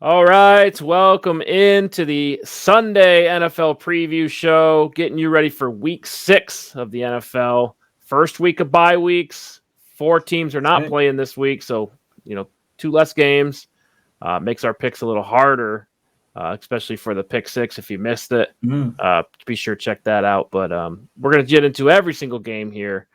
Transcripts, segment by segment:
All right, welcome into the Sunday NFL preview show, getting you ready for week 6 of the NFL. First week of bye weeks. 4 teams are not playing this week, so 2 less games. Makes our picks a little harder, especially for the pick 6 if you missed it. Be sure to check that out. But we're going to get into every single game here.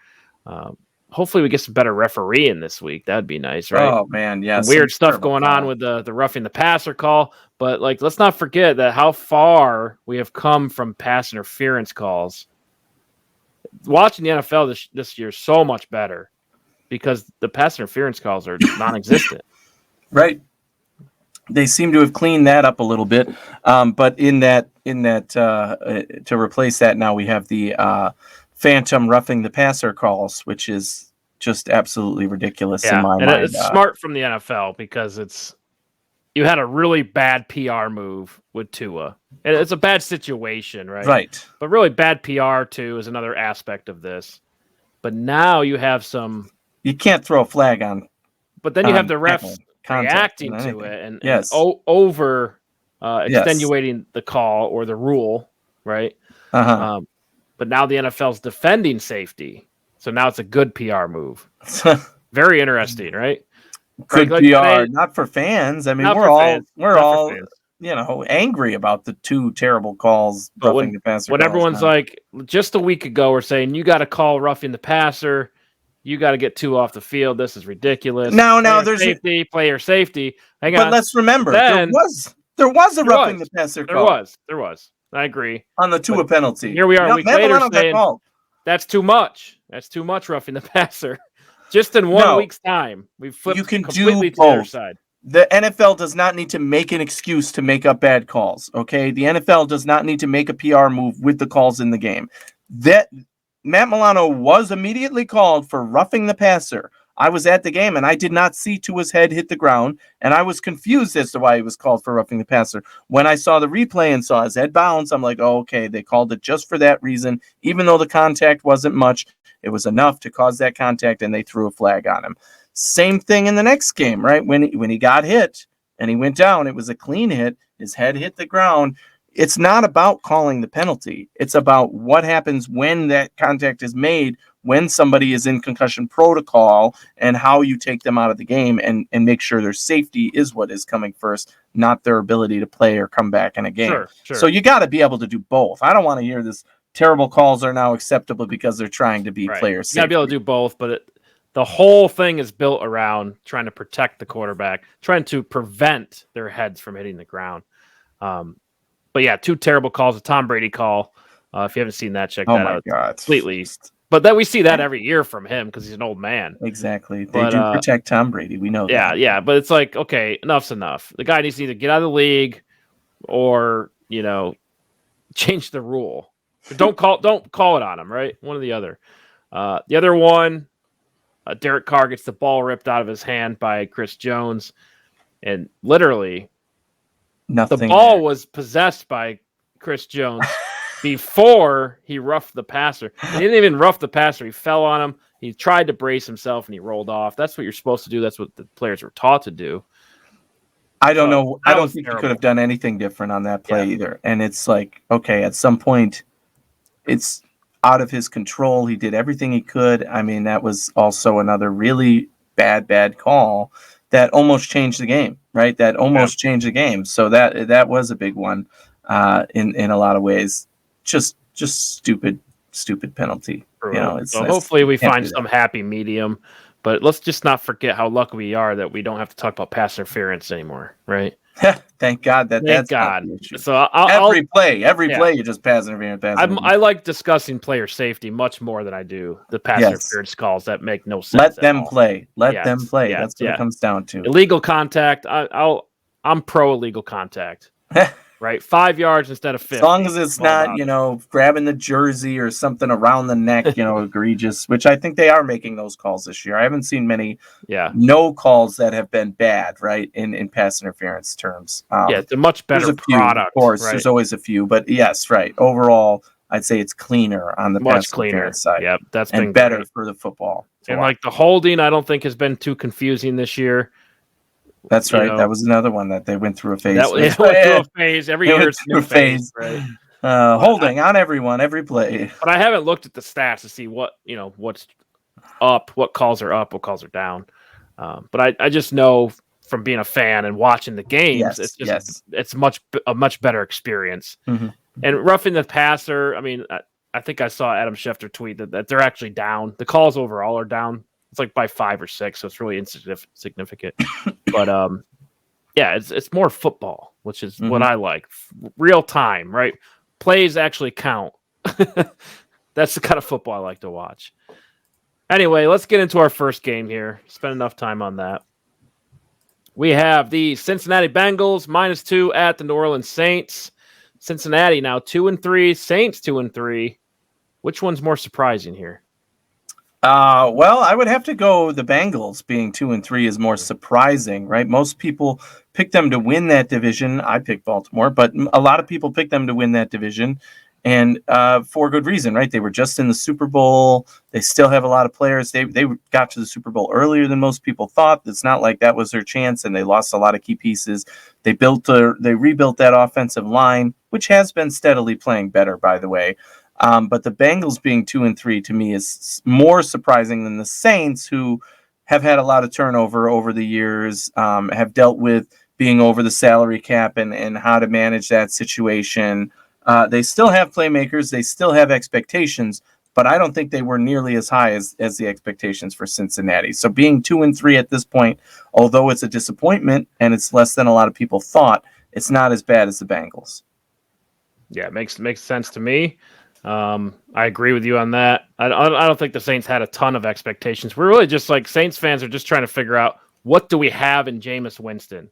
Hopefully we get some better refereeing this week. That'd be nice, right? Oh, man, yeah. Some weird stuff going on with the roughing the passer call. But, let's not forget that how far we have come from pass interference calls. Watching the NFL this year is so much better because the pass interference calls are non-existent. Right. They seem to have cleaned that up a little bit. But in that to replace that, now we have the phantom roughing the passer calls, which is just absolutely ridiculous in my mind. It's smart from the NFL because you had a really bad PR move with Tua. And it's a bad situation, right? Right. But really bad PR too is another aspect of this. But now you have some. You can't throw a flag on. But then you have the refs reacting to it and over extenuating the call or the rule, right? But now the NFL's defending safety. So now it's a good PR move. Very interesting, right? Good PR, today, not for fans. I mean, we're all angry about the 2 terrible calls roughing the passer. When everyone's like, just a week ago, we're saying you got to call roughing the passer. You got to get 2 off the field. This is ridiculous. Now there's player safety. Hang on. But let's remember, there was a roughing the passer call. There was. I agree. On the Tua penalty. Here we are a week later saying that's too much. That's too much roughing the passer. Just in 1 week's time, we've flipped completely to the other side. The NFL does not need to make an excuse to make up bad calls, okay? The NFL does not need to make a PR move with the calls in the game. That Matt Milano was immediately called for roughing the passer. I was at the game, and I did not see Tua's head hit the ground, and I was confused as to why he was called for roughing the passer. When I saw the replay and saw his head bounce, I'm like, oh, okay, they called it just for that reason. Even though the contact wasn't much, it was enough to cause that contact, and they threw a flag on him. Same thing in the next game, right? When he got hit and he went down, it was a clean hit. His head hit the ground. It's not about calling the penalty. It's about what happens when that contact is made, when somebody is in concussion protocol, and how you take them out of the game and make sure their safety is what is coming first, not their ability to play or come back in a game. Sure. So you got to be able to do both. I don't want to hear this terrible calls are now acceptable because they're trying to be player safety. You got to be able to do both, but the whole thing is built around trying to protect the quarterback, trying to prevent their heads from hitting the ground. But yeah, 2 terrible calls. A Tom Brady call. If you haven't seen that, check that out. God. Completely. But then we see that every year from him because he's an old man. Exactly. They do protect Tom Brady. We know that. Yeah. But it's like, okay, enough's enough. The guy needs to either get out of the league or, change the rule. Don't call it on him, right? One or the other. The other one, Derek Carr gets the ball ripped out of his hand by Chris Jones, and literally the ball was possessed by Chris Jones before he roughed the passer. He didn't even rough the passer. He fell on him. He tried to brace himself, and he rolled off. That's what you're supposed to do. That's what the players were taught to do. I don't know. I don't think he could have done anything different on that play either. And it's like, okay, at some point, it's out of his control. He did everything he could. I mean, that was also another really bad call that almost changed the game, right? That almost changed the game. So that was a big one in a lot of ways. Just stupid penalty. So hopefully we find some happy medium. But let's just not forget how lucky we are that we don't have to talk about pass interference anymore, right? Thank God that's God. So every play you just pass interference. I like discussing player safety much more than I do the pass interference calls that make no sense. Let them play. Let them play. Yeah, that's what it comes down to. Illegal contact. I'm pro illegal contact. Right, 5 yards instead of 50. As long as it's not, grabbing the jersey or something around the neck, egregious, which I think they are making those calls this year. I haven't seen many no calls that have been bad, right, in pass interference terms. It's a much better product. Of course, there's always a few, but yes, right. Overall, I'd say it's cleaner on the pass interference side. Yep, that's been better for the football. And the holding, I don't think has been too confusing this year. That's right. That was another one that they went through a phase. They went through a phase. Every year it's a new phase, right? Holding on everyone, every play. But I haven't looked at the stats to see what's up, what calls are up, what calls are down. But I just know from being a fan and watching the games, it's a much better experience. Mm-hmm. And roughing the passer, I mean, I think I saw Adam Schefter tweet that they're actually down. The calls overall are down. It's like by 5 or 6, so it's really insignificant. But yeah, it's more football, which is what I like. Real time, right? Plays actually count. That's the kind of football I like to watch. Anyway, let's get into our first game here. Spend enough time on that. We have the Cincinnati Bengals -2 at the New Orleans Saints. Cincinnati now 2-3, Saints 2-3. Which one's more surprising here? Well, I would have to go the Bengals being 2-3 is more surprising, right? Most people pick them to win that division. I picked Baltimore, but a lot of people pick them to win that division. And for good reason, right? They were just in the Super Bowl. They still have a lot of players. They got to the Super Bowl earlier than most people thought. It's not like that was their chance, and they lost a lot of key pieces. They rebuilt that offensive line, which has been steadily playing better, by the way. But the Bengals being 2-3 to me is more surprising than the Saints, who have had a lot of turnover over the years, have dealt with being over the salary cap and how to manage that situation. They still have playmakers. They still have expectations, but I don't think they were nearly as high as the expectations for Cincinnati. So being 2-3 at this point, although it's a disappointment and it's less than a lot of people thought, it's not as bad as the Bengals. Yeah, it makes sense to me. I agree with you on that. I don't think the Saints had a ton of expectations. We're really just like Saints fans are just trying to figure out, what do we have in Jameis Winston?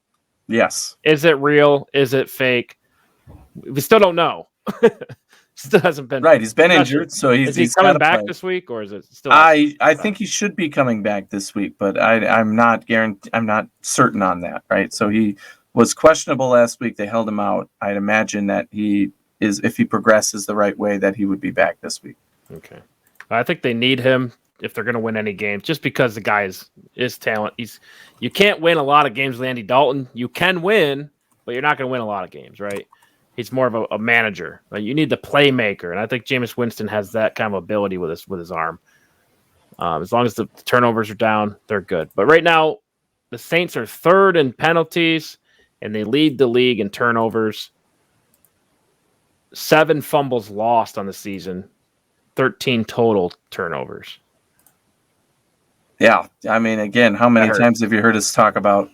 Yes. Is it real? Is it fake? We still don't know. Still hasn't been right. He's been injured, so he's coming back this week, or is it still? I think he should be coming back this week, but I'm not certain on that. Right. So he was questionable last week. They held him out. I'd imagine that if he progresses the right way, that he would be back this week. Okay. I think they need him if they're going to win any games, just because the guy is talent. You can't win a lot of games with Andy Dalton. You can win, but you're not going to win a lot of games, right? He's more of a manager. Right? You need the playmaker, and I think Jameis Winston has that kind of ability with his arm. As long as the turnovers are down, they're good. But right now, the Saints are third in penalties, and they lead the league in turnovers. 7 fumbles lost on the season, 13 total turnovers. Yeah, I mean, again, how many times have you heard us talk about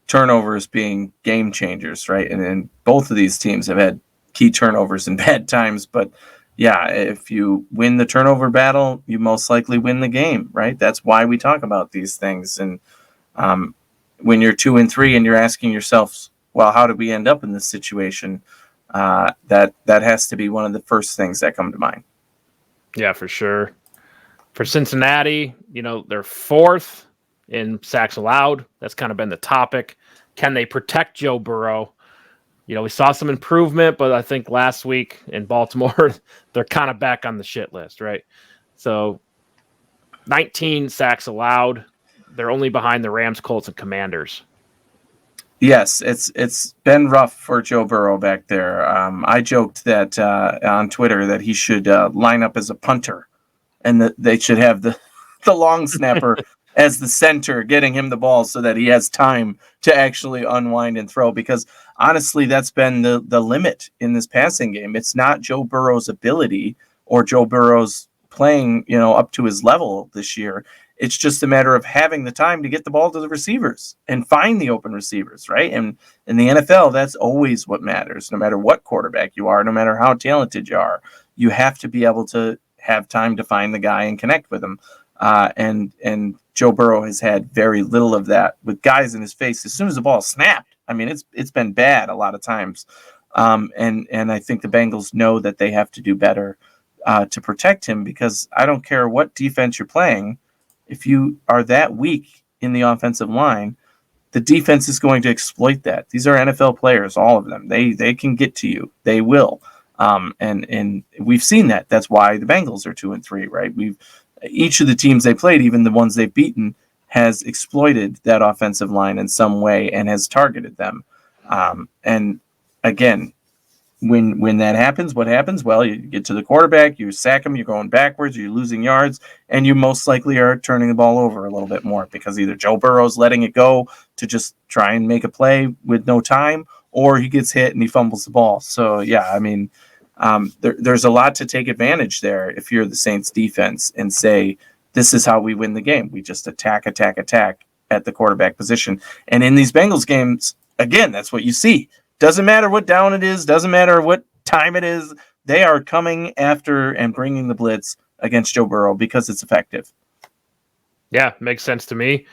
turnovers being game changers, right? And both of these teams have had key turnovers in bad times. But yeah, if you win the turnover battle, you most likely win the game, right? That's why we talk about these things. And when you're 2-3 and you're asking yourself, well, how did we end up in this situation? That has to be one of the first things that come to mind. Yeah, for sure. For Cincinnati, they're 4th in sacks allowed. That's kind of been the topic. Can they protect Joe Burrow? We saw some improvement, but I think last week in Baltimore, they're kind of back on the shit list, right? So 19 sacks allowed. They're only behind the Rams, Colts, and Commanders. Yes, it's been rough for Joe Burrow back there. I joked that on Twitter that he should line up as a punter, and that they should have the long snapper as the center, getting him the ball so that he has time to actually unwind and throw. Because honestly, that's been the limit in this passing game. It's not Joe Burrow's ability or Joe Burrow's playing, up to his level this year. It's just a matter of having the time to get the ball to the receivers and find the open receivers, right? And in the NFL, that's always what matters. No matter what quarterback you are, no matter how talented you are, you have to be able to have time to find the guy and connect with him. And Joe Burrow has had very little of that with guys in his face as soon as the ball snapped. I mean, it's been bad a lot of times. And I think the Bengals know that they have to do better to protect him, because I don't care what defense you're playing. If you are that weak in the offensive line, the defense is going to exploit that. These are NFL players, all of them. They can get to you. They will. And we've seen that. That's why the Bengals are 2-3, right? Each of the teams they played, even the ones they've beaten, has exploited that offensive line in some way and has targeted them. And again, when that happens, what happens? Well, you get to the quarterback, you sack him, you're going backwards, you're losing yards, and you most likely are turning the ball over a little bit more because either Joe Burrow's letting it go to just try and make a play with no time, or he gets hit and he fumbles the ball. So, yeah, I mean, there's a lot to take advantage there if you're the Saints defense and say, this is how we win the game. We just attack at the quarterback position. And in these Bengals games, again, that's what you see. Doesn't matter what down it is. Doesn't matter what time it is. They are coming after and bringing the blitz against Joe Burrow because it's effective. Yeah, makes sense to me.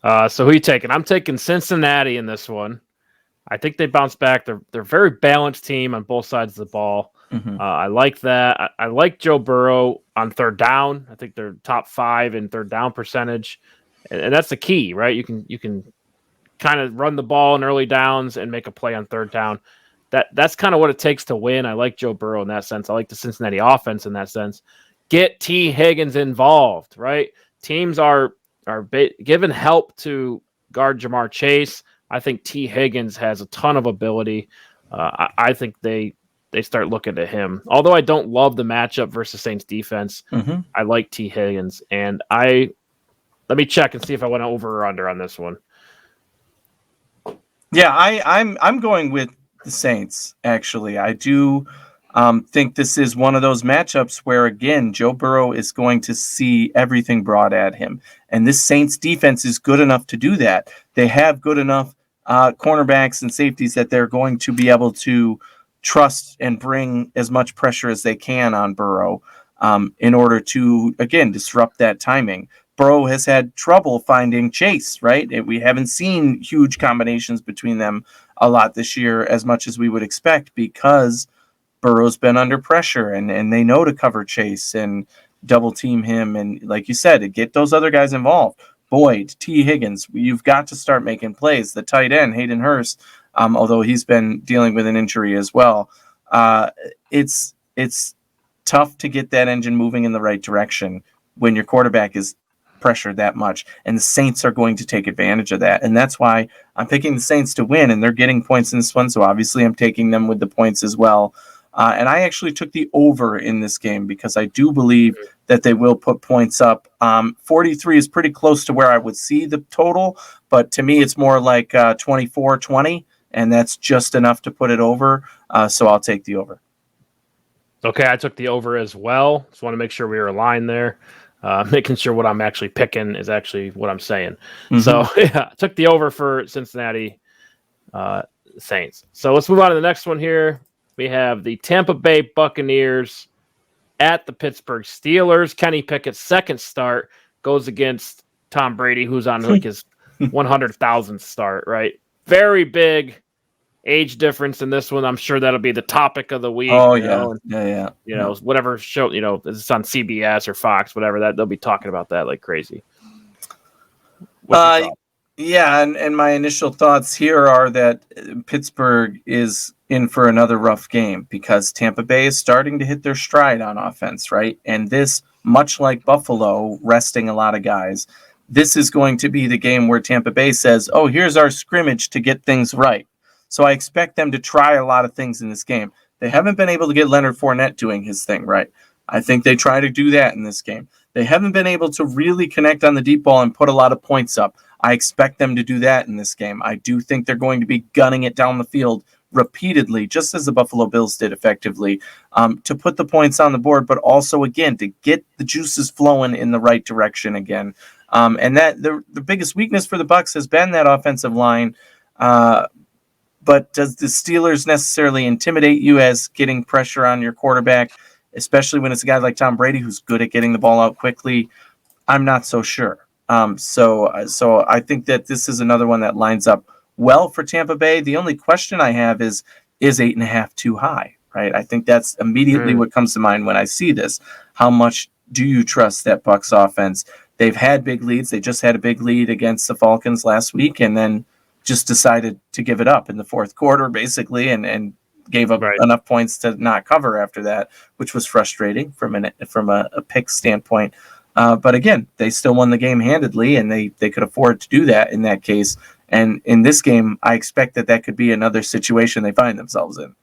So who are you taking? I'm taking Cincinnati in this one. I think they bounce back. They're a very balanced team on both sides of the ball. Mm-hmm. I like that. I like Joe Burrow on third down. I think they're top 5 in third down percentage, and that's the key, right? You can kind of run the ball in early downs and make a play on third down. That's kind of what it takes to win. I like Joe Burrow in that sense. I like the Cincinnati offense in that sense. Get T. Higgins involved, right? Teams are given help to guard Jamar Chase. I think T. Higgins has a ton of ability. I think they start looking to him. Although I don't love the matchup versus Saints defense, I like T. Higgins. And let me check and see if I went over or under on this one. Yeah, I'm going with the Saints, actually. I do think this is one of those matchups where, again, Joe Burrow is going to see everything brought at him. And this Saints defense is good enough to do that. They have good enough cornerbacks and safeties that they're going to be able to trust and bring as much pressure as they can on Burrow in order to, again, disrupt that timing. Burrow has had trouble finding Chase, right? We haven't seen huge combinations between them a lot this year as much as we would expect because Burrow's been under pressure and they know to cover Chase and double team him. And like you said, to get those other guys involved. Boyd, T. Higgins, you've got to start making plays. The tight end, Hayden Hurst, although he's been dealing with an injury as well. It's tough to get that engine moving in the right direction when your quarterback is pressured that much, and the Saints are going to take advantage of that. And that's why I'm picking the Saints to win, and they're getting points in this one, so obviously I'm taking them with the points as well. And I actually took the over in this game because I do believe that they will put points up. 43 is pretty close to where I would see the total, but to me it's more like 24-20, and that's just enough to put it over, so I'll take the over. Okay, I took the over as well. Just want to make sure we were aligned there. Making sure what I'm actually picking is actually what I'm saying. So, yeah, I took the over for Cincinnati Saints. So let's move on to the next one here. We have the Tampa Bay Buccaneers at the Pittsburgh Steelers. Kenny Pickett's second start goes against Tom Brady, who's on like his 100,000th start, right? Very big age difference in this one. I'm sure that'll be the topic of the week. Oh, yeah. You know, whatever show, it's on CBS or Fox, whatever, that they'll be talking about that like crazy. Yeah, and my initial thoughts here are that Pittsburgh is in for another rough game because Tampa Bay is starting to hit their stride on offense, right? And this, much like Buffalo, resting a lot of guys, this is going to be the game where Tampa Bay says, oh, here's our scrimmage to get things right. So I expect them to try a lot of things in this game. They haven't been able to get Leonard Fournette doing his thing right. I think they try to do that in this game. They haven't been able to really connect on the deep ball and put a lot of points up. I expect them to do that in this game. I do think they're going to be gunning it down the field repeatedly, just as the Buffalo Bills did effectively, to put the points on the board, but also, again, to get the juices flowing in the right direction again. And that the biggest weakness for the Bucs has been that offensive line. But does the Steelers necessarily intimidate you as getting pressure on your quarterback, especially when it's a guy like Tom Brady who's good at getting the ball out quickly? I'm not so sure. So I think that this is another one that lines up well for Tampa Bay. The only question I have is 8.5 too high, right? I think that's immediately what comes to mind when I see this. How much do you trust that Bucs offense? They've had big leads. They just had a big lead against the Falcons last week, and then just decided to give it up in the fourth quarter, basically, and gave up enough points to not cover after that, which was frustrating from a pick standpoint. But again, they still won the game handedly, and they could afford to do that in that case. And in this game, I expect that could be another situation they find themselves in.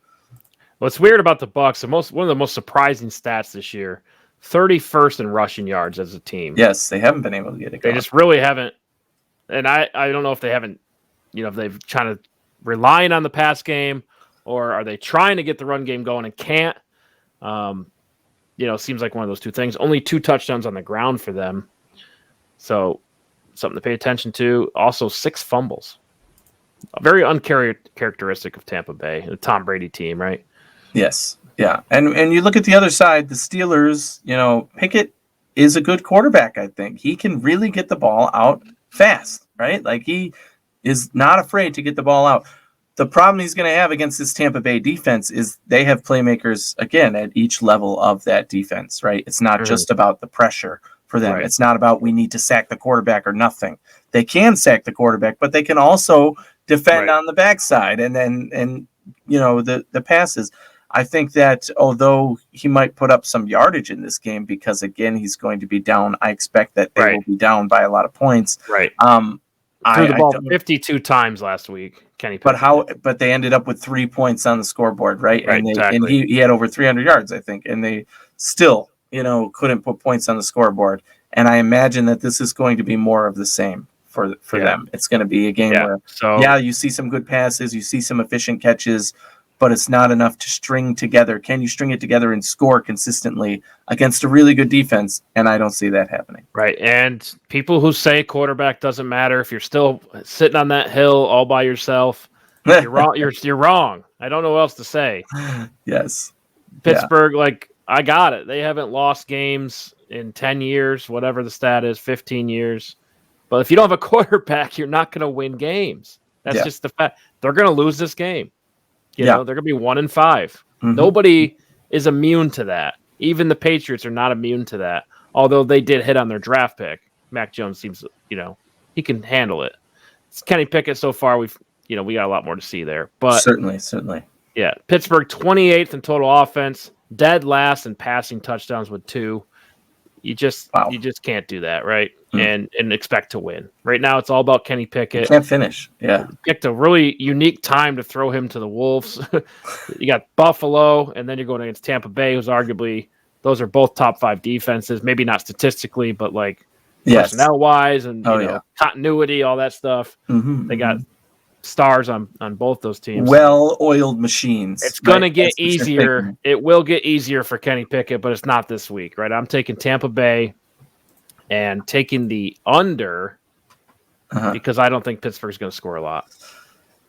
What's weird about the Bucs, one of the most surprising stats this year, 31st in rushing yards as a team. Yes, they haven't been able to get it going. They just really haven't. And I don't know if they haven't, if they've kind of relying on the pass game, or are they trying to get the run game going and can't? Seems like one of those two things. Only 2 touchdowns on the ground for them. So something to pay attention to. Also 6 fumbles. A very uncharacteristic of Tampa Bay, the Tom Brady team, right? Yes. Yeah. And you look at the other side, the Steelers, Pickett is a good quarterback, I think. He can really get the ball out fast, right? Like, he is not afraid to get the ball out. The problem he's going to have against this Tampa Bay defense is they have playmakers, again, at each level of that defense, right? It's not just about the pressure for them. Right. It's not about we need to sack the quarterback or nothing. They can sack the quarterback, but they can also defend on the backside and the passes. I think that although he might put up some yardage in this game because, again, he's going to be down, I expect that they will be down by a lot of points. Right. Threw the ball 52 times last week, Kenny Pickett. But they ended up with 3 points on the scoreboard, right? Right, exactly. And he had over 300 yards, I think, and they still, couldn't put points on the scoreboard. And I imagine that this is going to be more of the same for them. It's going to be a game where, you see some good passes, you see some efficient catches, but it's not enough to string together. Can you string it together and score consistently against a really good defense? And I don't see that happening. Right. And people who say quarterback doesn't matter, if you're still sitting on that hill all by yourself, you're wrong. You're wrong. I don't know what else to say. Yes. Pittsburgh, I got it. They haven't lost games in 10 years, whatever the stat is, 15 years. But if you don't have a quarterback, you're not going to win games. That's just the fact. They're going to lose this game. They're going to be 1-5. Mm-hmm. Nobody is immune to that. Even the Patriots are not immune to that. Although they did hit on their draft pick. Mac Jones seems, he can handle it. It's Kenny Pickett so far. We got a lot more to see there. But certainly. Yeah. Pittsburgh 28th in total offense, dead last in passing touchdowns with 2. You just can't do that, right? Mm. And expect to win. Right now, it's all about Kenny Pickett. You can't finish. Yeah, picked a really unique time to throw him to the Wolves. You got Buffalo, and then you're going against Tampa Bay, who's arguably those are both top 5 defenses. Maybe not statistically, but personnel wise and continuity, all that stuff. Mm-hmm, they got stars on both those teams. Well-oiled machines. It's going to get easier. It will get easier for Kenny Pickett, but it's not this week, right? I'm taking Tampa Bay and taking the under because I don't think Pittsburgh's going to score a lot.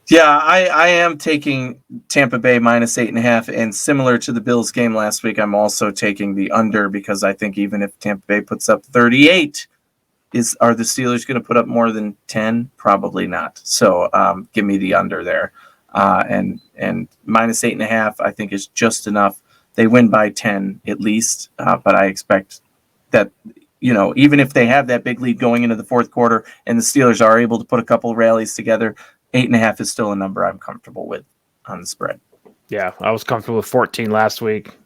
Yeah, I am taking Tampa Bay minus 8.5, and similar to the Bills game last week, I'm also taking the under because I think even if Tampa Bay puts up 38, are the Steelers going to put up more than 10? Probably not. So give me the under there. And minus 8.5, I think is just enough. They win by 10 at least, but I expect that, even if they have that big lead going into the fourth quarter and the Steelers are able to put a couple rallies together, 8.5 is still a number I'm comfortable with on the spread. Yeah, I was comfortable with 14 last week.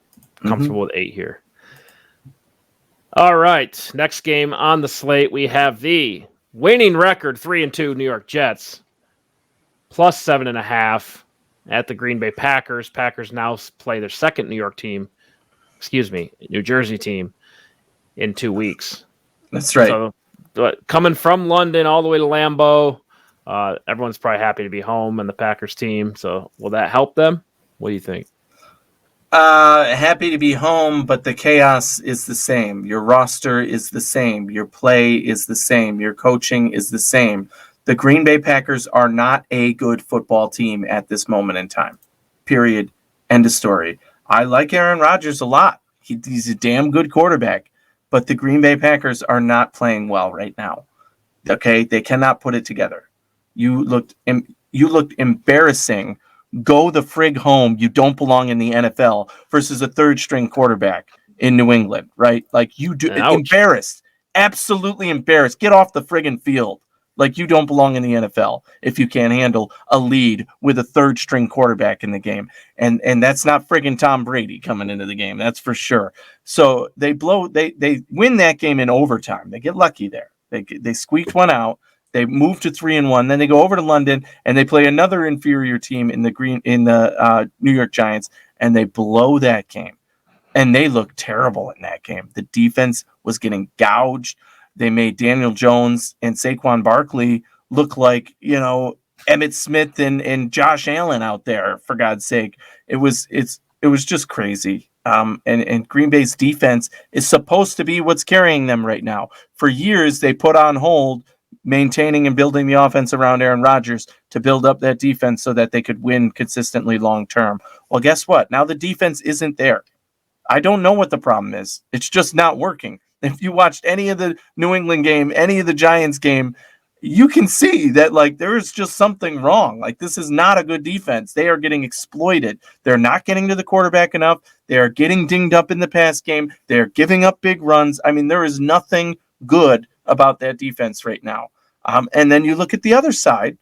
Comfortable with 8 here. All right, next game on the slate, we have the winning record 3-2 New York Jets, plus 7.5 at the Green Bay Packers. Packers now play their second New Jersey team in 2 weeks. That's right. So, coming from London all the way to Lambeau, everyone's probably happy to be home and the Packers team. So, will that help them? What do you think? Happy to be home, but the chaos is the same. Your roster is the same. Your play is the same. Your coaching is the same. The Green Bay Packers are not a good football team at this moment in time. Period. End of story. I like Aaron Rodgers a lot. He's a damn good quarterback, but the Green Bay Packers are not playing well right now. Okay? They cannot put it together. You looked embarrassing. Go the frig home. You don't belong in the NFL versus a third-string quarterback in New England, right? Like you do. Embarrassed. Absolutely embarrassed. Get off the friggin' field. Like, you don't belong in the NFL if you can't handle a lead with a third string quarterback in the game. And that's not friggin' Tom Brady coming into the game. That's for sure. So they win that game in overtime. They get lucky there. They squeaked one out. They move to 3-1. Then they go over to London and they play another inferior team in the New York Giants, and they blow that game. And they looked terrible in that game. The defense was getting gouged. They made Daniel Jones and Saquon Barkley look like, Emmitt Smith and Josh Allen out there, for God's sake. It was just crazy. And Green Bay's defense is supposed to be what's carrying them right now. For years, they put on hold maintaining and building the offense around Aaron Rodgers to build up that defense so that they could win consistently long term. Well, guess what? Now the defense isn't there. I don't know what the problem is. It's just not working. If you watched any of the New England game, any of the Giants game, you can see that, like, there is just something wrong. Like, this is not a good defense. They are getting exploited. They're not getting to the quarterback enough. They are getting dinged up in the pass game. They're giving up big runs. I mean, there is nothing good about that defense right now. And then you look at the other side,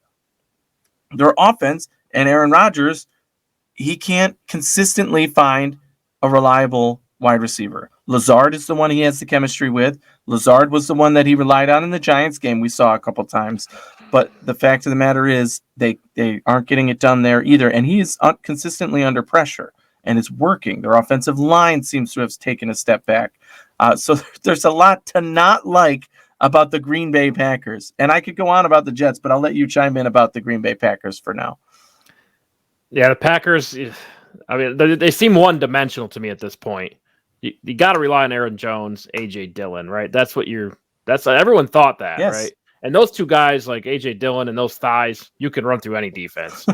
their offense, and Aaron Rodgers, he can't consistently find a reliable wide receiver. Lazard is the one he has the chemistry with. Lazard was the one that he relied on in the Giants game we saw a couple times. But the fact of the matter is they aren't getting it done there either. And he is consistently under pressure, and it's working. Their offensive line seems to have taken a step back. So there's a lot to not like about the Green Bay Packers. And I could go on about the Jets, but I'll let you chime in about the Green Bay Packers for now. Yeah, the Packers, I mean, they seem one-dimensional to me at this point. You got to rely on Aaron Jones, A.J. Dillon, right? That's everyone thought that, yes. Right? And those two guys, like A.J. Dillon and those thighs, you can run through any defense.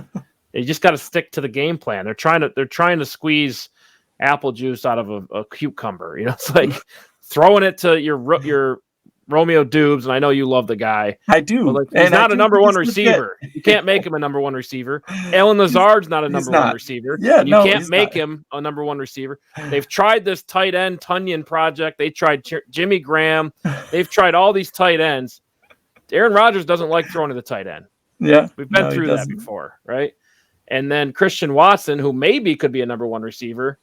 You just got to stick to the game plan. They're trying to squeeze apple juice out of a cucumber. It's like throwing it to your Romeo Dubes, and I know you love the guy. I do. But he's not a number one receiver. You can't make him a number one receiver. Allen Lazard's not a number one receiver. Yeah, you can't make him a number one receiver. They've tried this tight end Tunyon project. They tried Jimmy Graham. They've tried all these tight ends. Aaron Rodgers doesn't like throwing to the tight end. Yeah. We've been through that before, right? And then Christian Watson, who maybe could be a number one receiver,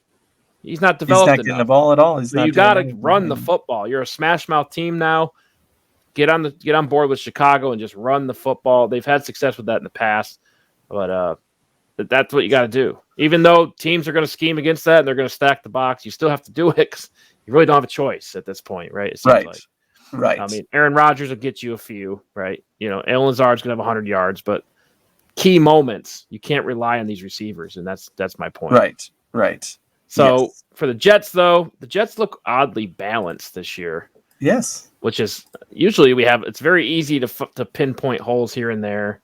he's not developed enough. He's not getting the ball at all. So you got to run the football. You're a smash mouth team now. Get on board with Chicago and just run the football. They've had success with that in the past, but that's what you got to do. Even though teams are going to scheme against that and they're going to stack the box, you still have to do it because you really don't have a choice at this point, right? It seems like. Right. I mean, Aaron Rodgers will get you a few, right? Allen Lazard's going to have 100 yards, but key moments, you can't rely on these receivers, and that's my point. Right. So for the Jets, though, the Jets look oddly balanced this year. Yes. Which is usually it's very easy to pinpoint holes here and there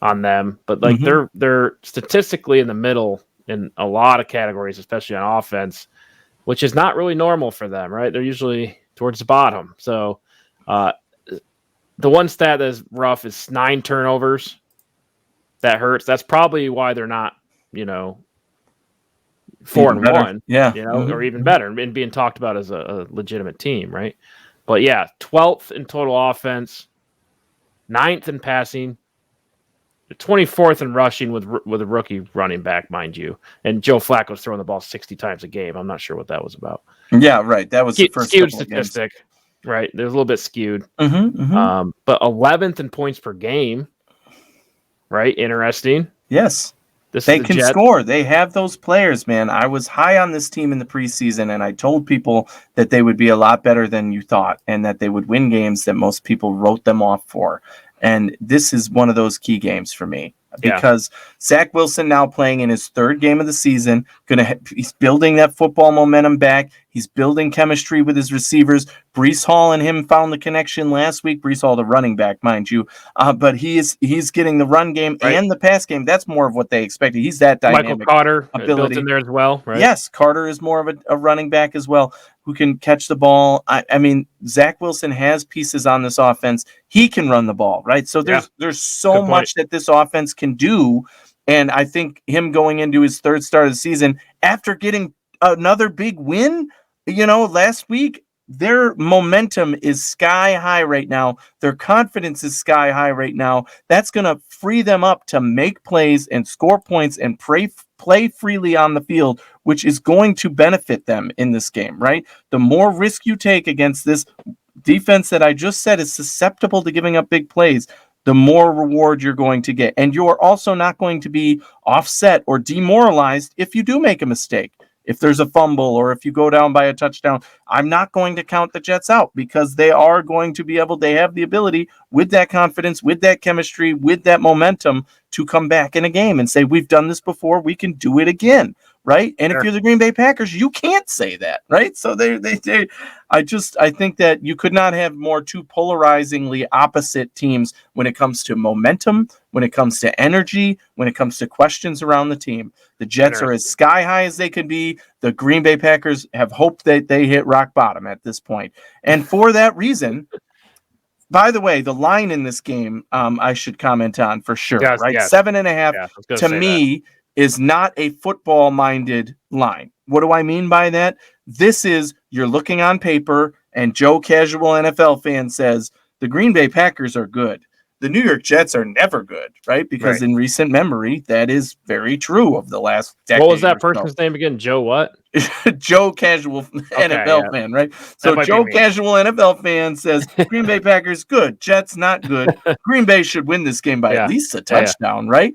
on them, but like they're statistically in the middle in a lot of categories, especially on offense, which is not really normal for them, right? They're usually towards the bottom. So the one stat that is rough is 9 turnovers. That hurts. That's probably why they're not, 4-1, or even better, and being talked about as a legitimate team, right? But yeah, 12th in total offense, 9th in passing, 24th in rushing with a rookie running back, mind you. And Joe Flacco's throwing the ball 60 times a game. I'm not sure what that was about. Yeah, right. That was the first skewed statistic, right? There's a little bit skewed. But 11th in points per game, right? Interesting. Yes. They can score. They have those players, man. I was high on this team in the preseason, and I told people that they would be a lot better than you thought and that they would win games that most people wrote them off for. And this is one of those key games for me because Zach Wilson now playing in his 3rd game of the season, he's building that football momentum back. He's building chemistry with his receivers. Breece Hall and him found the connection last week. Breece Hall, the running back, mind you. But he's getting the run game and the pass game. That's more of what they expected. He's that dynamic. Michael Carter ability built in there as well, right? Yes, Carter is more of a running back as well who can catch the ball. I mean, Zach Wilson has pieces on this offense. He can run the ball, right? So there's so much that this offense can do. And I think him going into his 3rd start of the season after getting another big win, last week, their momentum is sky high right now. Their confidence is sky high right now. That's going to free them up to make plays and score points and play freely on the field, which is going to benefit them in this game, right? The more risk you take against this defense that I just said is susceptible to giving up big plays, the more reward you're going to get. And you're also not going to be offset or demoralized if you do make a mistake. If there's a fumble or if you go down by a touchdown, I'm not going to count the Jets out because they are going to be able, they have the ability with that confidence, with that chemistry, with that momentum to come back in a game and say, we've done this before, we can do it again, right? And if you're the Green Bay Packers, you can't say that, right? So I think that you could not have more two polarizingly opposite teams when it comes to momentum, when it comes to energy, when it comes to questions around the team. The Jets are as sky high as they could be. The Green Bay Packers have hoped that they hit rock bottom at this point. And for that reason, by the way, the line in this game, I should comment on for sure, right? Yes. 7.5 to me is not a football-minded line. What do I mean by that? This is, you're looking on paper, and Joe Casual NFL fan says, the Green Bay Packers are good. The New York Jets are never good, right? Because in recent memory, that is very true of the last decade. What was that person's name again? Joe what? Joe Casual NFL fan, right? So Joe Casual NFL fan says, Green Bay Packers good, Jets not good. Green Bay should win this game by at least a touchdown, right?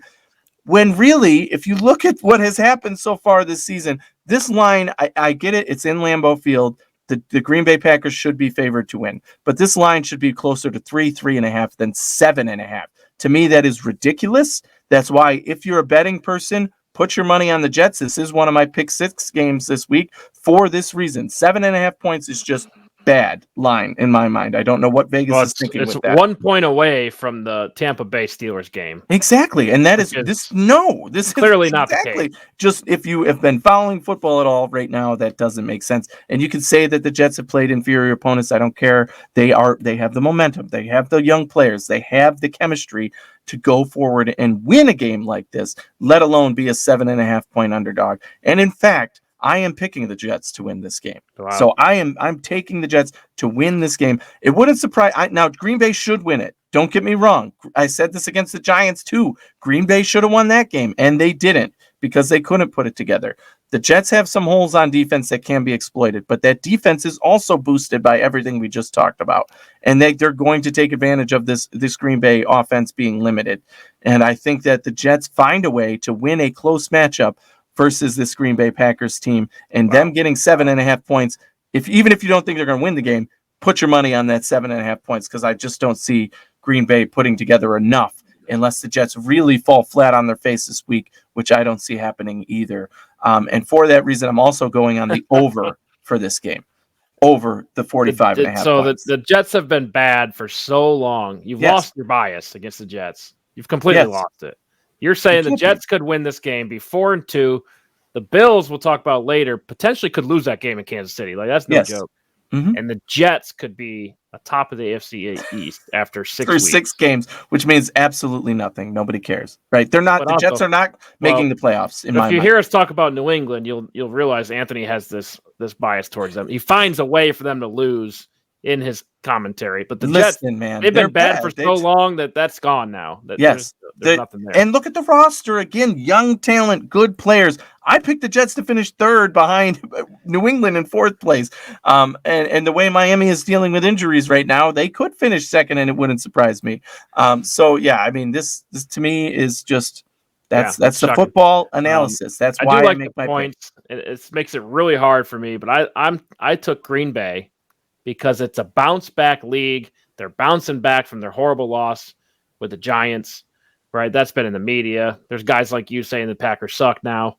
When really, if you look at what has happened so far this season, this line, I get it, it's in Lambeau Field. The Green Bay Packers should be favored to win, but this line should be closer to 3.5 than 7.5. To me, that is ridiculous. That's why if you're a betting person, put your money on the Jets. This is one of my pick six games this week for this reason. 7.5 points is just bad line in my mind. I don't know what Vegas is thinking with that. It's 1 point away from the Tampa Bay Steelers game. Exactly. And that is this is clearly not the case. Just if you have been following football at all right now, that doesn't make sense. And you can say that the Jets have played inferior opponents. I don't care. They have the momentum. They have the young players. They have the chemistry to go forward and win a game like this, let alone be a 7.5 point underdog. And in fact, I am picking the Jets to win this game. Wow. So I'm taking the Jets to win this game. It wouldn't surprise. Now Green Bay should win it. Don't get me wrong. I said this against the Giants too. Green Bay should have won that game, and they didn't because they couldn't put it together. The Jets have some holes on defense that can be exploited, but that defense is also boosted by everything we just talked about. And they're going to take advantage of this Green Bay offense being limited. And I think that the Jets find a way to win a close matchup versus this Green Bay Packers team, and them getting 7.5 points. Even if you don't think they're going to win the game, put your money on that 7.5 points, because I just don't see Green Bay putting together enough unless the Jets really fall flat on their face this week, which I don't see happening either. And for that reason, I'm also going on the over for this game, over the 45.5 So points. The Jets have been bad for so long. You've lost your bias against the Jets. You've completely lost it. You're saying the Jets could win this game, be 4-2. The Bills, we'll talk about later, potentially could lose that game in Kansas City. Like, that's no joke. Mm-hmm. And the Jets could be atop of the AFC East after 6 weeks. 6 games, which means absolutely nothing. Nobody cares, right? They're not. The Jets are not making the playoffs. If you hear us talk about New England, you'll realize Anthony has this bias towards them. He finds a way for them to lose in his commentary, but the Jets, man, they've been bad for so long that's gone now. There's nothing there. And look at the roster again: young talent, good players. I picked the Jets to finish 3rd behind New England in 4th place. And the way Miami is dealing with injuries right now, they could finish 2nd, and it wouldn't surprise me. So yeah, I mean, this to me is just that's the football analysis. That's why I make my points. It makes it really hard for me, but I took Green Bay because it's a bounce back league. They're bouncing back from their horrible loss with the Giants, right? That's been in the media. There's guys like you saying the Packers suck now.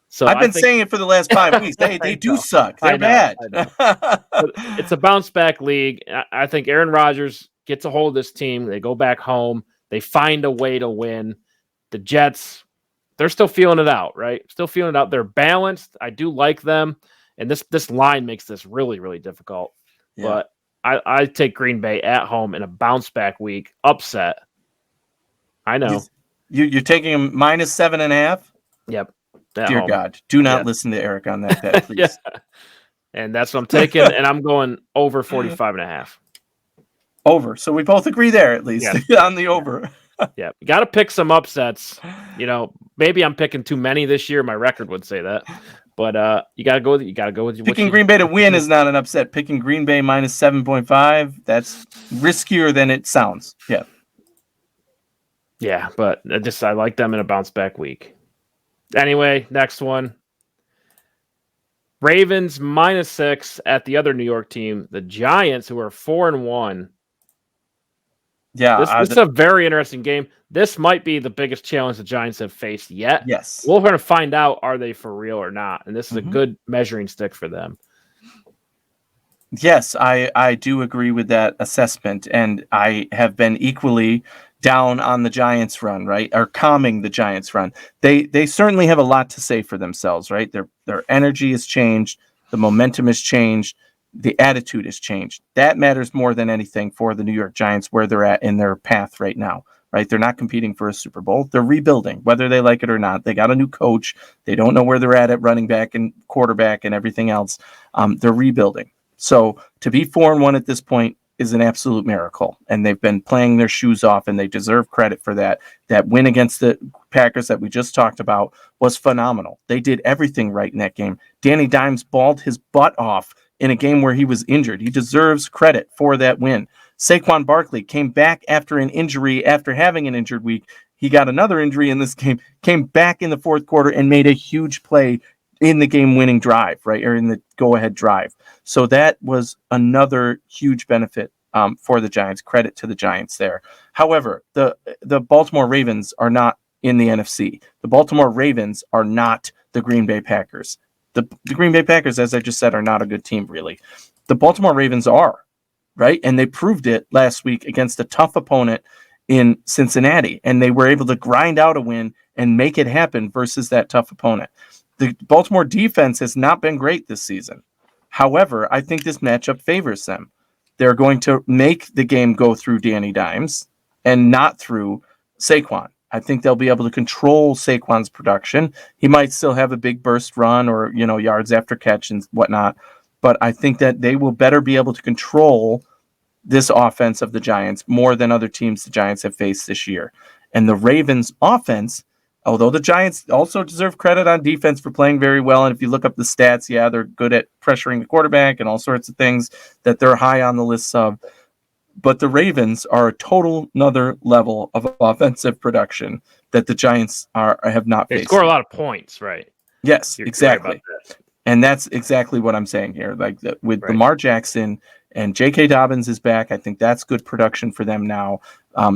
So I've been saying it for the last 5 weeks. They do suck. They're bad. But it's a bounce back league. I think Aaron Rodgers gets a hold of this team. They go back home. They find a way to win. The Jets, they're still feeling it out, right? Still feeling it out. They're balanced. I do like them. And this line makes this really, really difficult. Yeah. But I take Green Bay at home in a bounce back week, upset. I know. You're taking them minus 7.5? Yep. Dear God, do not listen to Eric on that bet, please. And that's what I'm taking, and I'm going over 45.5. Over. So we both agree there, at least, on the over. Yeah, you got to pick some upsets. Maybe I'm picking too many this year. My record would say that, but you got to go. You got to go with picking Green Bay to win is not an upset. Picking Green Bay minus 7.5, that's riskier than it sounds. Yeah. Yeah, but I like them in a bounce back week. Anyway, next one. Ravens -6 at the other New York team, the Giants, who are 4-1. Yeah, this is a very interesting game. This might be the biggest challenge the Giants have faced yet. Yes. We're going to find out, are they for real or not? And this is a good measuring stick for them. Yes, I do agree with that assessment. And I have been equally down on the Giants run, right? Or calming the Giants run. They certainly have a lot to say for themselves, right? Their energy has changed. The momentum has changed. The attitude has changed. That matters more than anything for the New York Giants, where they're at in their path right now, right? They're not competing for a Super Bowl. They're rebuilding, whether they like it or not. They got a new coach. They don't know where they're at running back and quarterback and everything else. They're rebuilding. So to be 4-1 at this point is an absolute miracle. And they've been playing their shoes off, and they deserve credit for that. That win against the Packers that we just talked about was phenomenal. They did everything right in that game. Danny Dimes balled his butt off in a game where he was injured. He deserves credit for that win. Saquon Barkley came back after an injury, after having an injured week. He got another injury in this game, came back in the fourth quarter and made a huge play in the game-winning drive, right, or in the go-ahead drive. So that was another huge benefit for the Giants. Credit to the Giants there. However, the Baltimore Ravens are not in the NFC. The Baltimore Ravens are not the Green Bay Packers. The Green Bay Packers, as I just said, are not a good team, really. The Baltimore Ravens are, right? And they proved it last week against a tough opponent in Cincinnati. And they were able to grind out a win and make it happen versus that tough opponent. The Baltimore defense has not been great this season. However, I think this matchup favors them. They're going to make the game go through Danny Dimes and not through Saquon. I think they'll be able to control Saquon's production. He might still have a big burst run or, yards after catch and whatnot. But I think that they will better be able to control this offense of the Giants more than other teams the Giants have faced this year. And the Ravens offense, although the Giants also deserve credit on defense for playing very well. And if you look up the stats, they're good at pressuring the quarterback and all sorts of things that they're high on the list of. But the Ravens are a total another level of offensive production that the Giants have not faced. They score a lot of points, right? Yes, exactly. Right about that. And that's exactly what I'm saying here. With Lamar Jackson and J.K. Dobbins is back, I think that's good production for them now.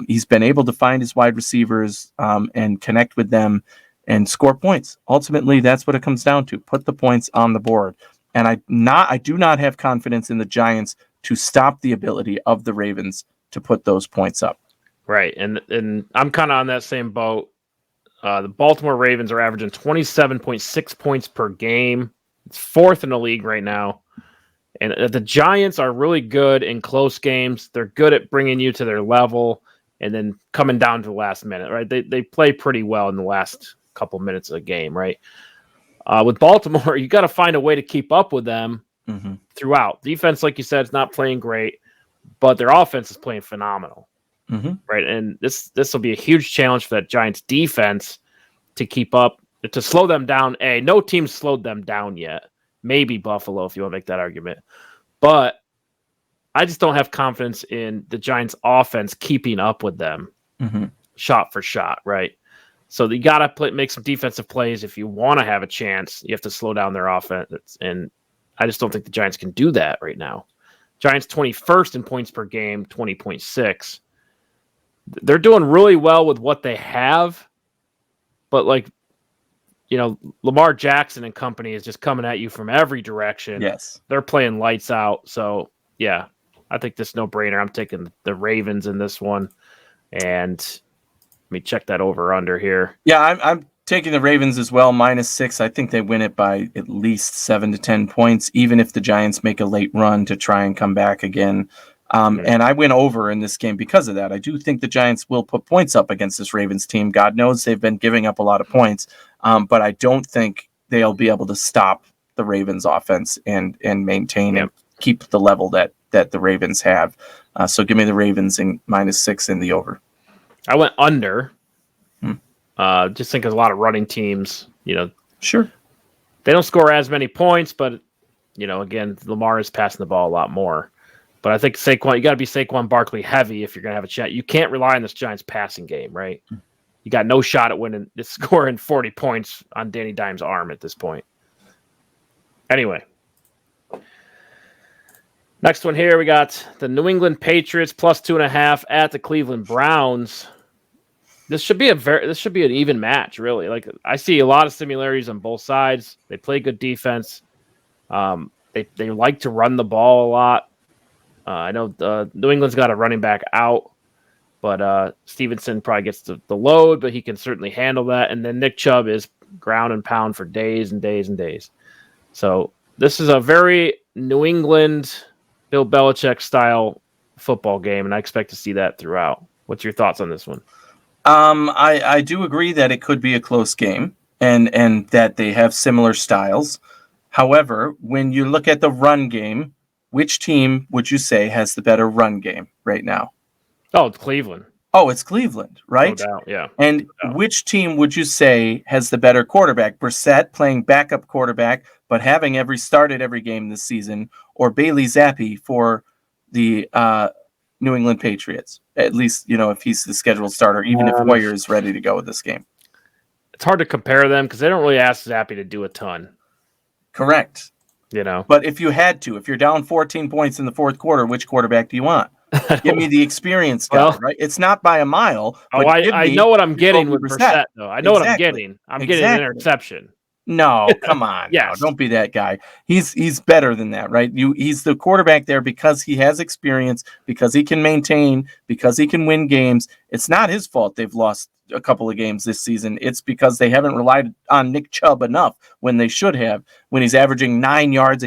He's been able to find his wide receivers and connect with them and score points. Ultimately, that's what it comes down to. Put the points on the board. And I do not have confidence in the Giants to stop the ability of the Ravens to put those points up. Right. And I'm kind of on that same boat. The Baltimore Ravens are averaging 27.6 points per game. It's fourth in the league right now. And the Giants are really good in close games. They're good at bringing you to their level and then coming down to the last minute, right? They play pretty well in the last couple minutes of the game, right? With Baltimore, you got to find a way to keep up with them throughout. Defense, like you said, is not playing great, but their offense is playing phenomenal, right? And this will be a huge challenge for that Giants defense to keep up, to slow them down. No team slowed them down yet. Maybe Buffalo, if you want to make that argument. But I just don't have confidence in the Giants' offense keeping up with them shot for shot, right? So you got to make some defensive plays if you want to have a chance. You have to slow down their offense. And I just don't think the Giants can do that right now. Giants 21st in points per game, 20.6. They're doing really well with what they have. But Lamar Jackson and company is just coming at you from every direction. Yes. They're playing lights out. So, yeah, I think this no-brainer. I'm taking the Ravens in this one. And let me check that over-under here. Yeah, I'm taking the Ravens as well, -6. I think they win it by at least 7 to 10 points, even if the Giants make a late run to try and come back again. And I went over in this game because of that. I do think the Giants will put points up against this Ravens team. God knows they've been giving up a lot of points, but I don't think they'll be able to stop the Ravens offense and maintain and keep the level that the Ravens have. So give me the Ravens in -6 in the over. I went under. Just think there's a lot of running teams. Sure. They don't score as many points, but again, Lamar is passing the ball a lot more. But I think Saquon, you got to be Saquon Barkley heavy if you're going to have a chance. You can't rely on this Giants passing game, right? You got no shot at scoring 40 points on Danny Dimes' arm at this point. Anyway. Next one here, we got the New England Patriots +2.5 at the Cleveland Browns. This should be an even match, really. Like, I see a lot of similarities on both sides. They play good defense. They like to run the ball a lot. I know New England's got a running back out, but Stevenson probably gets the load, but he can certainly handle that. And then Nick Chubb is ground and pound for days and days and days. So this is a very New England, Bill Belichick style football game, and I expect to see that throughout. What's your thoughts on this one? I do agree that it could be a close game and that they have similar styles. However, when you look at the run game, which team would you say has the better run game right now? Oh, it's Cleveland. Oh, it's Cleveland, right? No doubt, yeah. And which team would you say has the better quarterback? Brissett playing backup quarterback, but having started every game this season, or Bailey Zappi for the New England Patriots? At least, if he's the scheduled starter, even if Hoyer is ready to go with this game. It's hard to compare them because they don't really ask Zappi to do a ton. Correct. But if you had to, if you're down 14 points in the fourth quarter, which quarterback do you want? Give me the experienced guy, right? It's not by a mile. I know what I'm getting with Brissett, though. I know what I'm getting. I'm getting an interception. No, come on. Yes. No, don't be that guy. He's better than that, right? He's the quarterback there because he has experience, because he can maintain, because he can win games. It's not his fault they've lost a couple of games this season. It's because they haven't relied on Nick Chubb enough when they should have, when he's averaging 9 yards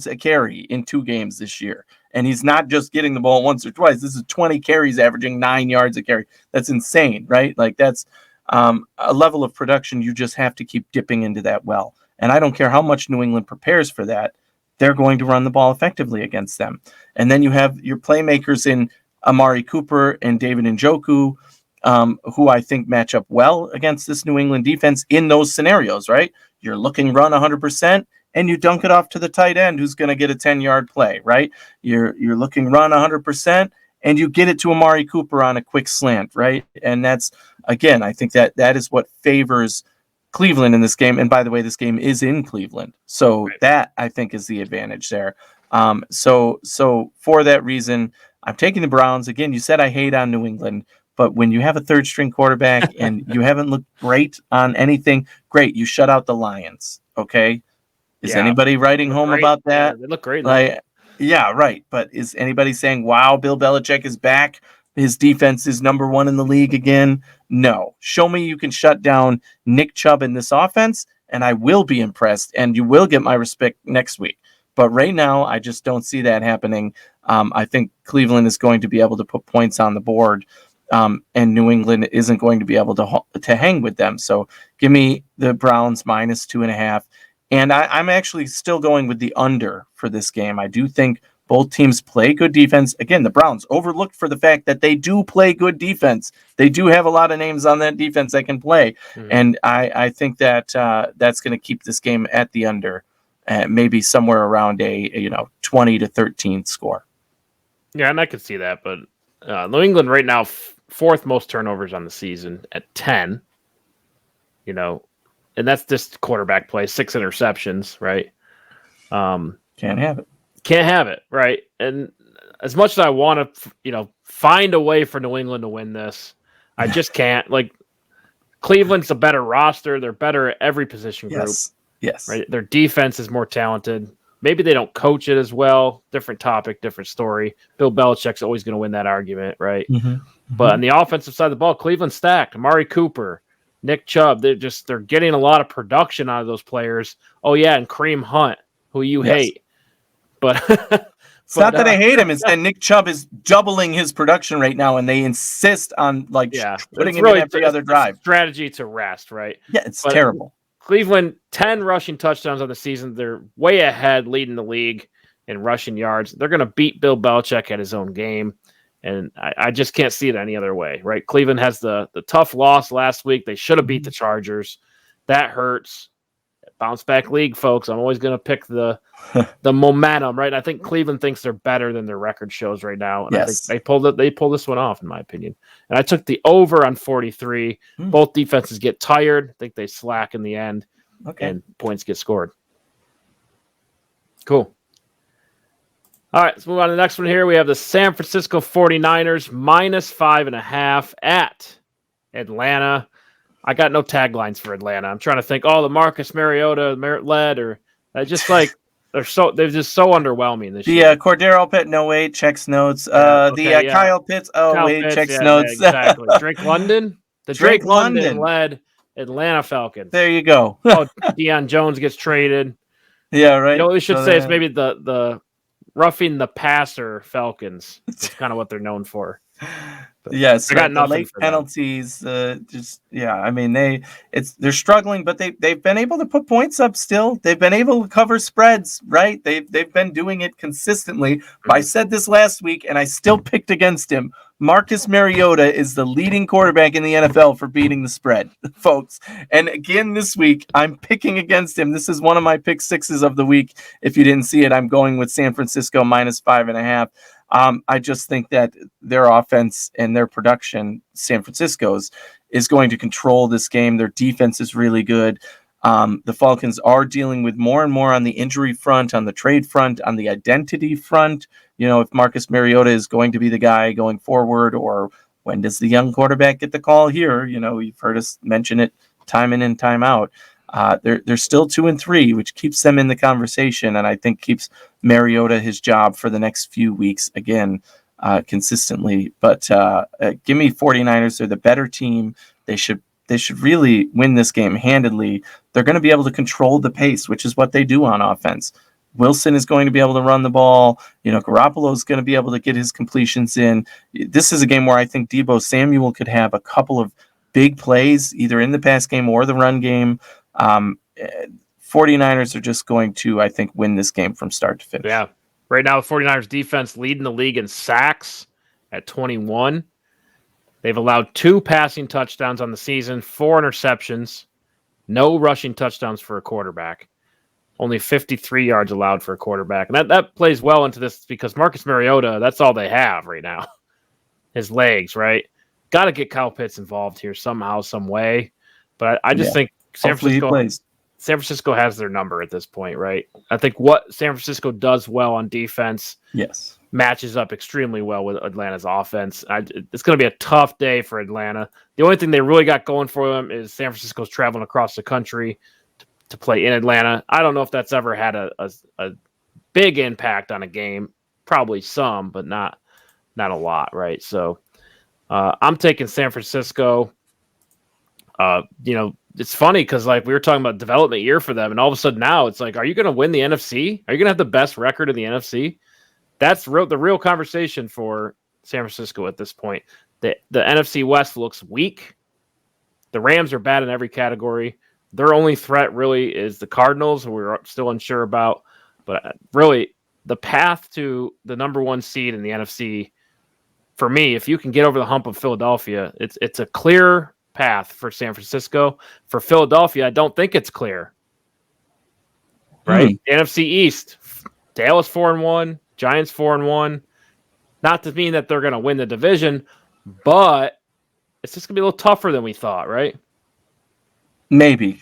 a carry in 2 games this year. And he's not just getting the ball once or twice. This is 20 carries averaging 9 yards a carry. That's insane, right? Like, that's a level of production you just have to keep dipping into that well. And I don't care how much New England prepares for that. They're going to run the ball effectively against them. And then you have your playmakers in Amari Cooper and David Njoku, who I think match up well against this New England defense in those scenarios, right? You're looking run 100%, and you dunk it off to the tight end who's going to get a 10-yard play, right? You're looking run 100%, and you get it to Amari Cooper on a quick slant, right? And that's, again, I think that is what favors Cleveland in this game. And by the way, this game is in Cleveland. So that, I think, is the advantage there. So for that reason, I'm taking the Browns. Again, you said I hate on New England, but when you have a third-string quarterback and you haven't looked great on anything, great, you shut out the Lions, okay? Is anybody writing home about that? Yeah, they look great. Yeah, right. But is anybody saying, wow, Bill Belichick is back? His defense is number 1 in the league again? No. Show me you can shut down Nick Chubb in this offense, and I will be impressed, and you will get my respect next week. But right now, I just don't see that happening. I think Cleveland is going to be able to put points on the board, and New England isn't going to be able to hang with them. So give me the Browns -2.5. And I'm actually still going with the under for this game. I do think both teams play good defense. Again, the Browns overlooked for the fact that they do play good defense. They do have a lot of names on that defense that can play. Mm-hmm. And I think that that's going to keep this game at the under, maybe somewhere around a 20-13 score. Yeah, and I could see that. But New England right now, 4th most turnovers on the season at 10. And that's just quarterback play, 6 interceptions, right? Can't have it. Can't have it, right? And as much as I want to, find a way for New England to win this, I just can't. Like, Cleveland's a better roster. They're better at every position group. Yes. Right? Their defense is more talented. Maybe they don't coach it as well. Different topic, different story. Bill Belichick's always going to win that argument, right? Mm-hmm. Mm-hmm. But on the offensive side of the ball, Cleveland stacked. Amari Cooper, Nick Chubb, they're getting a lot of production out of those players. Oh, yeah, and Kareem Hunt, who you hate. But it's not that I hate him. It's that Nick Chubb is doubling his production right now, and they insist on putting him in every other drive. Strategy to rest, right? Yeah, it's terrible. Cleveland, 10 rushing touchdowns on the season. They're way ahead, leading the league in rushing yards. They're going to beat Bill Belichick at his own game. And I just can't see it any other way, right? Cleveland has the tough loss last week. They should have beat the Chargers. That hurts. Bounce back league, folks. I'm always going to pick the momentum, right? I think Cleveland thinks they're better than their record shows right now. And I think they pulled this one off, in my opinion. And I took the over on 43. Both defenses get tired. I think they slack in the end. And points get scored. Cool. All right, let's move on to the next one here. We have the San Francisco 49ers -5.5 at Atlanta. I got no taglines for Atlanta. I'm trying to think, the Marcus Mariota led, or just like they're just so underwhelming this year. The Cordero Pitt, no wait, checks notes. Kyle Pitts, checks notes. Yeah, exactly. Drake London. Drake London led Atlanta Falcons. There you go. Deion Jones gets traded. Yeah, right. You know what we should say is maybe the roughing the passer Falcons. That's kind of what they're known for. But yes, I got nothing late for penalties. I mean they're struggling, but they've been able to put points up. Still, they've been able to cover spreads. Right, they've been doing it consistently. I said this last week, and I still picked against him. Marcus Mariota is the leading quarterback in the NFL for beating the spread, folks. And again this week, I'm picking against him. This is one of my pick sixes of the week. If you didn't see it, I'm going with San Francisco -5.5. I just think that their offense and their production, San Francisco's, is going to control this game. Their defense is really good. The Falcons are dealing with more and more on the injury front, on the trade front, on the identity front. You know, if Marcus Mariota is going to be the guy going forward, or when does the young quarterback get the call here? You know, you've heard us mention it time in and time out. They're still 2-3, which keeps them in the conversation, and I think keeps Mariota his job for the next few weeks again, consistently. But give me 49ers. They're the better team. They should really win this game handedly. They're going to be able to control the pace, which is what they do on offense. Wilson is going to be able to run the ball. You know, Garoppolo is going to be able to get his completions in. This is a game where I think Deebo Samuel could have a couple of big plays, either in the pass game or the run game. 49ers are just going to, I think, win this game from start to finish. Yeah. Right now, the 49ers defense leading the league in sacks at 21. They've allowed 2 passing touchdowns on the season, 4 interceptions, no rushing touchdowns for a quarterback. Only 53 yards allowed for a quarterback. And that plays well into this because Marcus Mariota, that's all they have right now. His legs, right? Got to get Kyle Pitts involved here somehow, some way. But I just think San Francisco has their number at this point, right? I think what San Francisco does well on defense matches up extremely well with Atlanta's offense. It's going to be a tough day for Atlanta. The only thing they really got going for them is San Francisco's traveling across the country to play in Atlanta. I don't know if that's ever had a big impact on a game. Probably some, but not a lot, right? So I'm taking San Francisco. It's funny because like we were talking about development year for them, and all of a sudden now it's like, are you going to win the NFC? Are you going to have the best record in the NFC? That's the real conversation for San Francisco at this point. The NFC West looks weak. The Rams are bad in every category. Their only threat really is the Cardinals, who we're still unsure about. But really, the path to the number 1 seed in the NFC, for me, if you can get over the hump of Philadelphia, it's a clear path for San Francisco. For Philadelphia, I don't think it's clear. Right? NFC East, Dallas 4-1, Giants 4-1. Not to mean that they're going to win the division, but it's just going to be a little tougher than we thought, right? Maybe.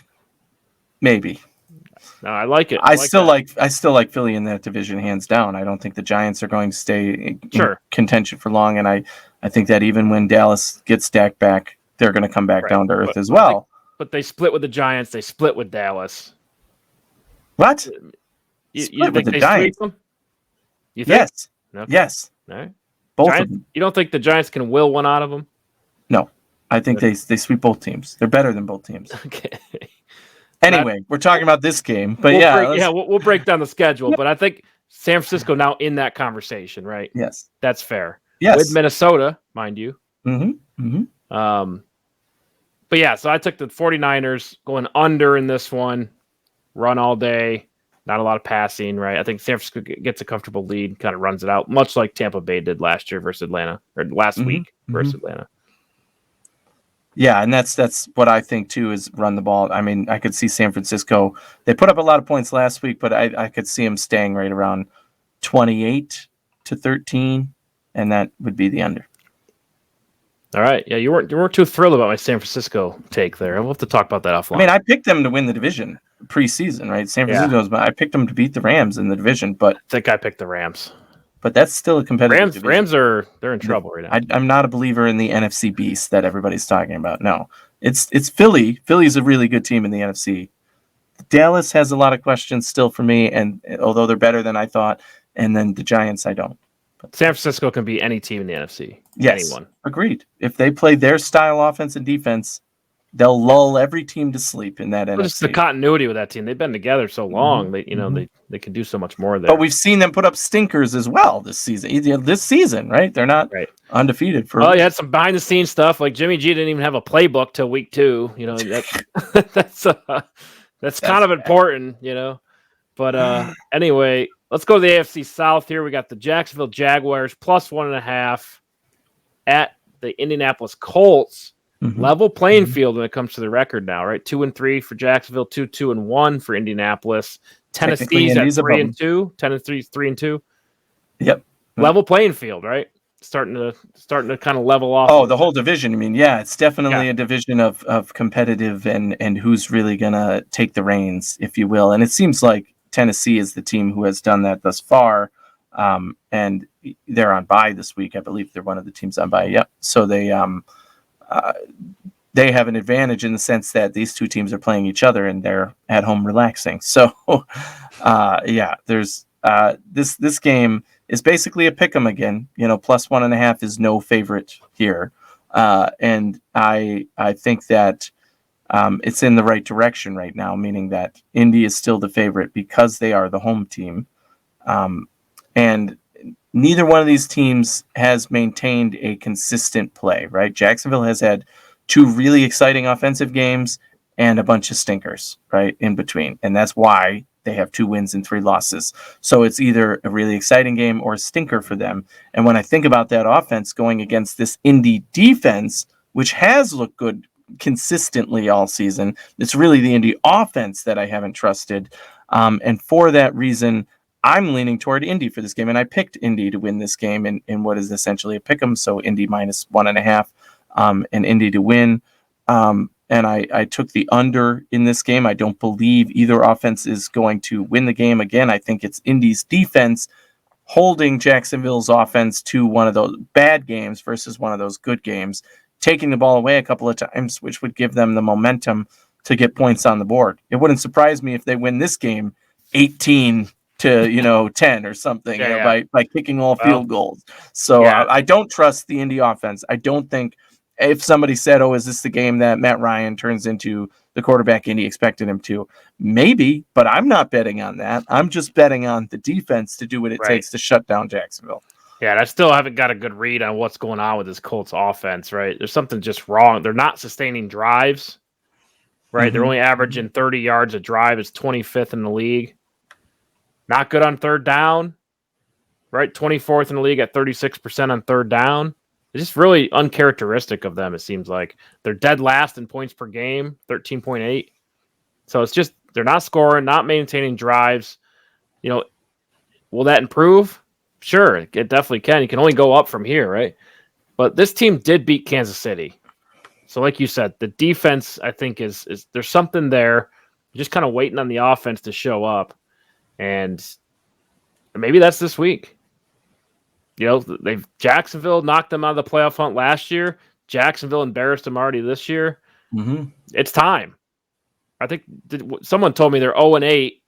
No, I like it. I still like Philly in that division, hands down. I don't think the Giants are going to stay in contention for long, and I think that even when Dallas gets Dak back, they're going to come back down to earth as well. But they split with the Giants. They split with Dallas. What? You think they sweep them? You think? Yes. Okay. Yes. All right. Both Giants, of them. You don't think the Giants can will one out of them? No. I think they sweep both teams. They're better than both teams. Okay. Anyway, we're talking about this game, but we'll break down the schedule. But I think San Francisco now in that conversation, right? Yes, that's fair. Yes, with Minnesota, mind you. But yeah, so I took the 49ers going under in this one, run all day, not a lot of passing, right? I think San Francisco gets a comfortable lead, kind of runs it out, much like Tampa Bay did last year versus Atlanta, or last week versus Atlanta. Yeah, and that's what I think too, is run the ball. I mean, I could see San Francisco. They put up a lot of points last week, but I could see them staying right around 28-13, and that would be the under. All right. Yeah, you weren't too thrilled about my San Francisco take there. We'll have to talk about that offline. I mean, I picked them to win the division preseason, right? San Francisco's, I picked them to beat the Rams in the division, but I think I picked the Rams. But that's still a competitive division. Rams they're in trouble right now. I'm not a believer in the NFC beast that everybody's talking about. No, it's Philly. Philly's a really good team in the NFC. Dallas has a lot of questions still for me, and although they're better than I thought, and then the Giants, I don't. But San Francisco can be any team in the NFC. Yes, anyone. Agreed. If they play their style offense and defense, they'll lull every team to sleep in that NFC. Just the continuity with that team. They've been together so long. They they can do so much more there. But we've seen them put up stinkers as well this season. Right? They're not undefeated for. Oh, you had some behind the scenes stuff. Like Jimmy G didn't even have a playbook till week 2. You know, that's kind of important, you know. But anyway, let's go to the AFC South here. We got the Jacksonville Jaguars plus 1.5 at the Indianapolis Colts. Level playing field when it comes to the record now, right? 2-3 for Jacksonville, 2-1 for Indianapolis. Tennessee's at 3-2. Tennessee's 3-2. Yep. Level playing field, right? Starting to kind of level off. Oh, the whole division. I mean, yeah, it's definitely a division of competitive and who's really gonna take the reins, if you will. And it seems like Tennessee is the team who has done that thus far. And they're on bye this week. I believe they're one of the teams on bye. Yep. So they have an advantage in the sense that these two teams are playing each other and they're at home relaxing. So, there's this game is basically a pick 'em again. You know, plus 1.5 is no favorite here, and I think that it's in the right direction right now, meaning that Indy is still the favorite because they are the home team, and neither one of these teams has maintained a consistent play, right? Jacksonville has had 2 really exciting offensive games and a bunch of stinkers, right, in between. And that's why they have 2 wins and 3 losses. So it's either a really exciting game or a stinker for them. And when I think about that offense going against this Indy defense, which has looked good consistently all season, it's really the Indy offense that I haven't trusted. And for that reason, I'm leaning toward Indy for this game, and I picked Indy to win this game in what is essentially a pick 'em. So Indy minus 1.5, and Indy to win. And I took the under in this game. I don't believe either offense is going to win the game. Again, I think it's Indy's defense holding Jacksonville's offense to one of those bad games versus one of those good games, taking the ball away a couple of times, which would give them the momentum to get points on the board. It wouldn't surprise me if they win this game 18-10 or something by kicking all field goals. So I don't trust the Indy offense. I don't think if somebody said, "Oh, is this the game that Matt Ryan turns into the quarterback Indy expected him to?" Maybe, but I'm not betting on that. I'm just betting on the defense to do what it takes to shut down Jacksonville. Yeah, and I still haven't got a good read on what's going on with this Colts offense, right? There's something just wrong. They're not sustaining drives, right? They're only averaging 30 yards a drive. It's 25th in the league. Not good on third down, right? 24th in the league at 36% on third down. It's just really uncharacteristic of them, it seems like. They're dead last in points per game, 13.8. So it's just they're not scoring, not maintaining drives. You know, will that improve? Sure, it definitely can. You can only go up from here, right? But this team did beat Kansas City. So like you said, the defense, I think, is there's something there. You're just kind of waiting on the offense to show up. And maybe that's this week. You know, Jacksonville knocked them out of the playoff hunt last year. Jacksonville embarrassed them already this year. It's time. I think someone told me they're 0-8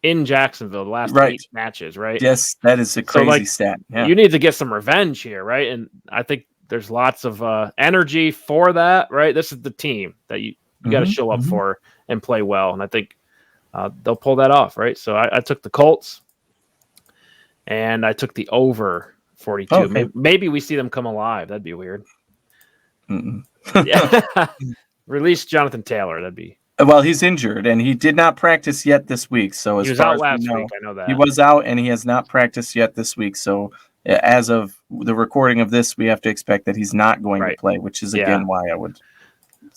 in Jacksonville the last 8 matches, right? Yes, that is a crazy stat. Yeah. You need to get some revenge here, right? And I think there's lots of energy for that, right? This is the team that you got to show up for and play well. And I think they'll pull that off, right? So I took the Colts. And I took the over 42. Okay. Maybe we see them come alive. That'd be weird. Yeah. Release Jonathan Taylor. That'd be. Well, he's injured, and he did not practice yet this week. So He as was far out as last we know, week. I know that. he was out, and he has not practiced yet this week. So as of the recording of this, we have to expect that he's not going to play, which is, again, why I would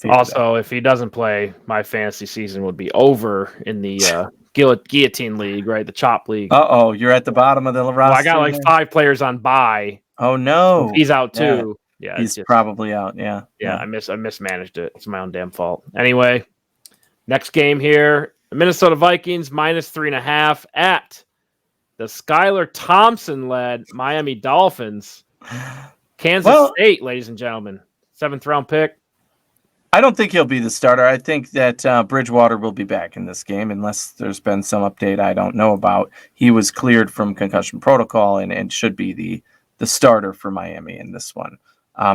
also, if he doesn't play, my fantasy season would be over in the guillotine league, right? The chop league. Uh-oh, you're at the bottom of the roster. Well, I got like 5 players on bye. Oh, no. So if he's out too. Yeah, he's probably out. Yeah. I mismanaged it. It's my own damn fault. Anyway, next game here, the Minnesota Vikings -3.5 at the Skylar Thompson-led Miami Dolphins. Kansas State, ladies and gentlemen. 7th round pick. I don't think he'll be the starter. I think that Bridgewater will be back in this game unless there's been some update I don't know about. He was cleared from concussion protocol and should be the starter for Miami in this one.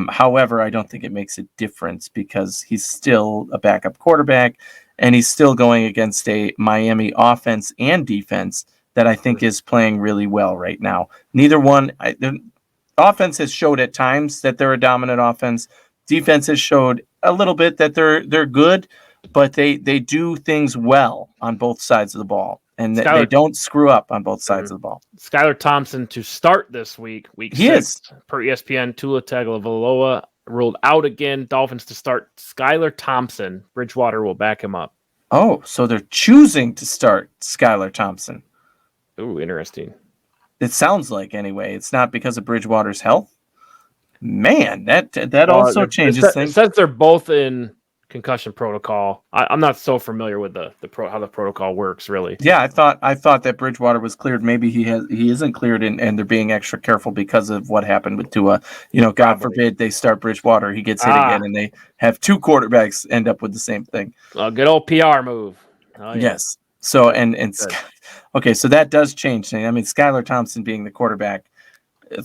However, I don't think it makes a difference because he's still a backup quarterback and he's still going against a Miami offense and defense that I think is playing really well right now. Neither one. The offense has showed at times that they're a dominant offense. Defense has showed a little bit that they're good, but they do things well on both sides of the ball, and they don't screw up on both sides of the ball. Skylar Thompson to start this week 6 per ESPN. Tua Tagovailoa ruled out again. Dolphins to start Skylar Thompson. Bridgewater will back him up. Oh, so they're choosing to start Skylar Thompson. Ooh, interesting. It sounds like, anyway. It's not because of Bridgewater's health. Man, that also changes things. It says they're both in concussion protocol. I'm not so familiar with how the protocol works, really. Yeah, I thought that Bridgewater was cleared. Maybe he isn't cleared, and they're being extra careful because of what happened with Tua. God forbid they start Bridgewater, he gets hit again, and they have 2 quarterbacks end up with the same thing. A good old PR move. Oh, yeah. Yes. So okay, so that does change things. I mean, Skylar Thompson being the quarterback.